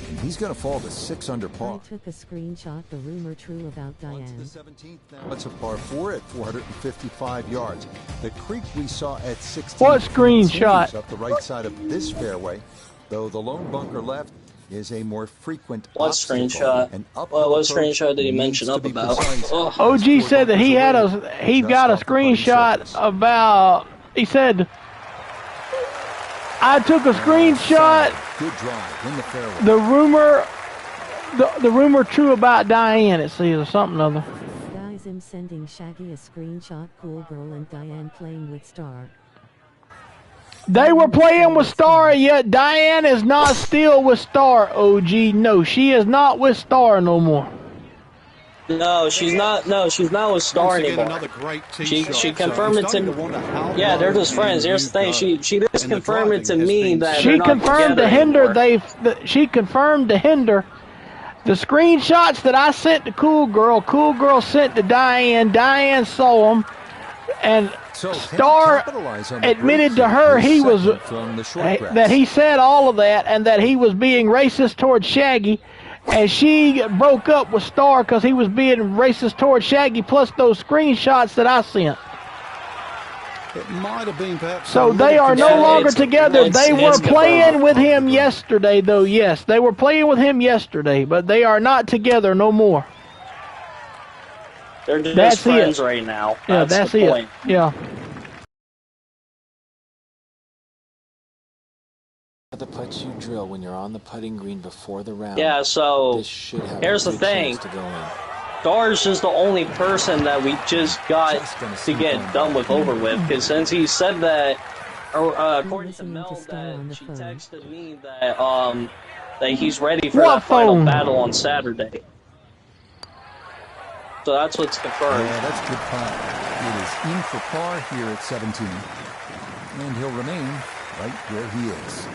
And he's going to fall to 6 under par. I took a screenshot. The rumor true about Diane. On to the 17th now. It's a par 4 at 455 yards. The creek we saw at 16. What screenshot? Up the right side of this fairway, though the lone bunker left is a more frequent. What screenshot? What screenshot did he mention up about? OG said that he got a screenshot about. He said, "I took a screenshot. Good drive in the fairway. The rumor true about Diane, it says, or something other." Guys, I'm sending Shaggy a screenshot. Cool girl and Diane playing with Star. They were playing with Star, yet Diane is not still with Star, OG. No, she is not with Star no more. No, she's not. No, she's not with Star anymore. She confirmed it to. Yeah, they're just friends. Here's the thing. She just confirmed it to me that she confirmed to Hinder. She confirmed to Hinder. The screenshots that I sent to Cool Girl sent to Diane. Diane saw them, and Star admitted to her that he said all of that, and that he was being racist towards Shaggy. And she broke up with Star because he was being racist towards Shaggy, plus those screenshots that I sent. It might have been perhaps. So they are no longer together. They were playing with him yesterday, though. Yes, they were playing with him yesterday, but they are not together no more. They're just friends right now. Yeah, that's the point. Yeah. The putts you drill when you're on the putting green before the round. Yeah, so here's the thing. Star's just the only person that we just got to get done with, over with, because since he said that, according to Mel, that she texted me that that he's ready for that final battle on Saturday. So that's what's confirmed. Yeah, that's a good putt. It is in for par here at 17, and he'll remain right where he is.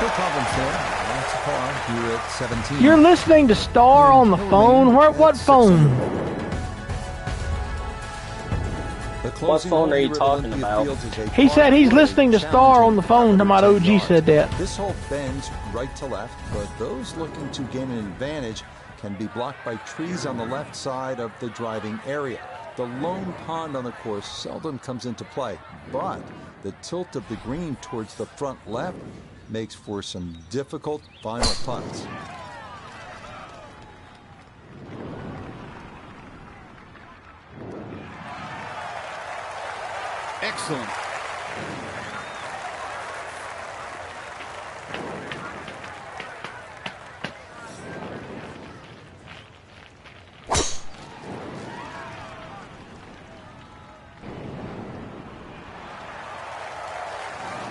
No problems there. That's a par here at 17. You're listening to Star on the phone? What phone? What phone are you talking about? He said he's listening to Star on the phone. My OG said that. This hole bends right to left, but those looking to gain an advantage can be blocked by trees on the left side of the driving area. The lone pond on the course seldom comes into play, but the tilt of the green towards the front left makes for some difficult final putts. Excellent.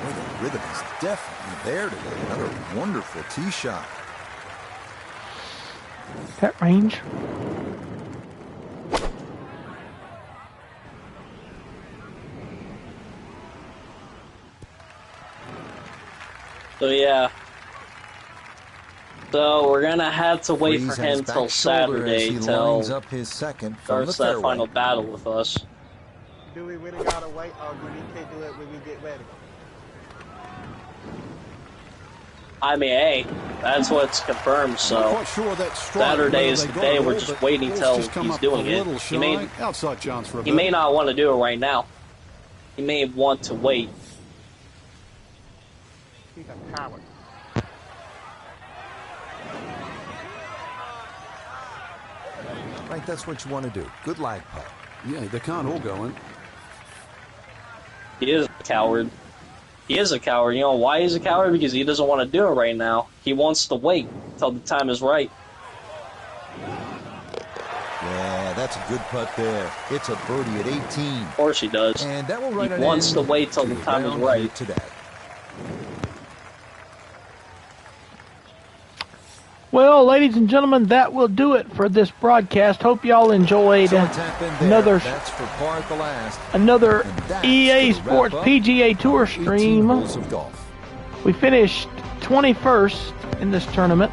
Boy, the rhythm is definitely there today. Another wonderful tee shot. That range. So yeah. So we're gonna have to wait for him till Saturday till starts that final battle with us. Do we really gotta wait, or do we can do it when we get ready? I mean, hey, that's what's confirmed. So Saturday is the day. We're just waiting till he's doing it. He may not want to do it right now. He may want to wait. He's a coward. Right, that's what you want to do. Good lag putt. Yeah, they can't all go in. He is a coward. He is a coward. You know why he's a coward? Because he doesn't want to do it right now. He wants to wait till the time is right. Yeah, that's a good putt there. It's a birdie at 18. Of course he does. And that will He wants to wait till the time is right. Today. Well, ladies and gentlemen, that will do it for this broadcast. Hope y'all enjoyed another EA Sports PGA Tour stream. We finished 21st in this tournament.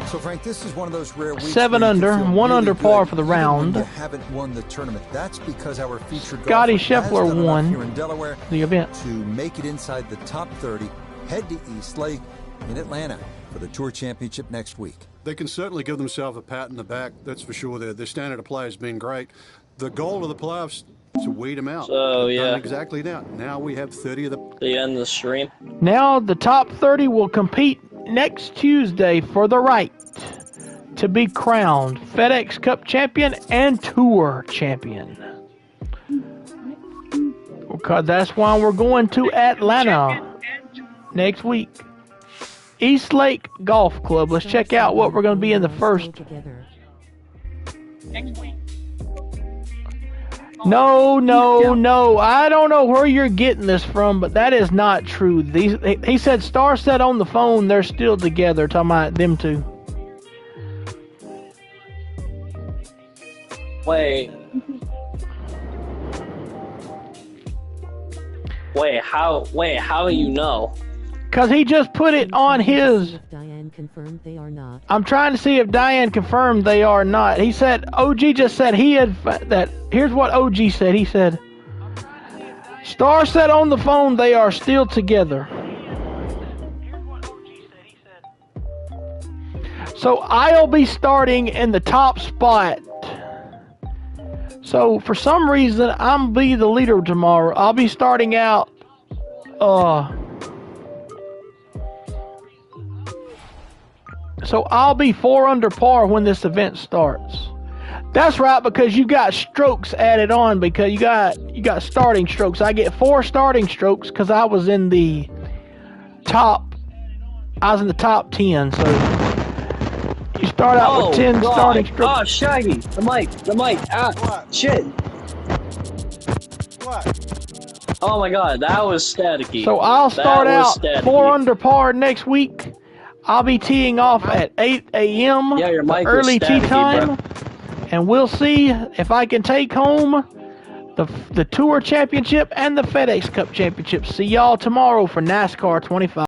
So, Frank, this is one of those rare weeks 7 under, 1 under par for the round. You haven't won the tournament. That's because our featured Scotty golfer has Scheffler done enough won here in Delaware the event to make it inside the top 30. Head to East Lake in Atlanta for the Tour Championship next week. They can certainly give themselves a pat in the back, that's for sure. Their standard of play has been great. The goal of the playoffs is to weed them out. So, yeah. Exactly that. Now we have 30 of the end of the stream. Now the top 30 will compete next Tuesday for the right to be crowned FedEx Cup champion and Tour champion. Because that's why we're going to Atlanta next week. East Lake Golf Club. Let's check out what we're going to be in the first. No. I don't know where you're getting this from, but that is not true. He said Star said on the phone they're still together. Talking about them two. Wait, how do you know? Because he just put it on his. Diane confirmed they are not. I'm trying to see if Diane confirmed they are not. He said, OG just said he had that. Here's what OG said. He said, Star said on the phone they are still together. So I'll be starting in the top spot. So for some reason, I'm be the leader tomorrow. I'll be starting out. So I'll be 4 under par when this event starts. That's right, because you got strokes added on because you got starting strokes. I get 4 starting strokes because I was in the top 10. So you start out with 10 starting strokes. Oh, Shaggy, the mic. Ah, shit. What? Oh my God, that was staticky. So I'll start out staticky. 4 under par next week. I'll be teeing off at 8 a.m. Yeah, your mic early was tee staticky, time. bro. And we'll see if I can take home the Tour Championship and the FedEx Cup Championship. See y'all tomorrow for NASCAR 25.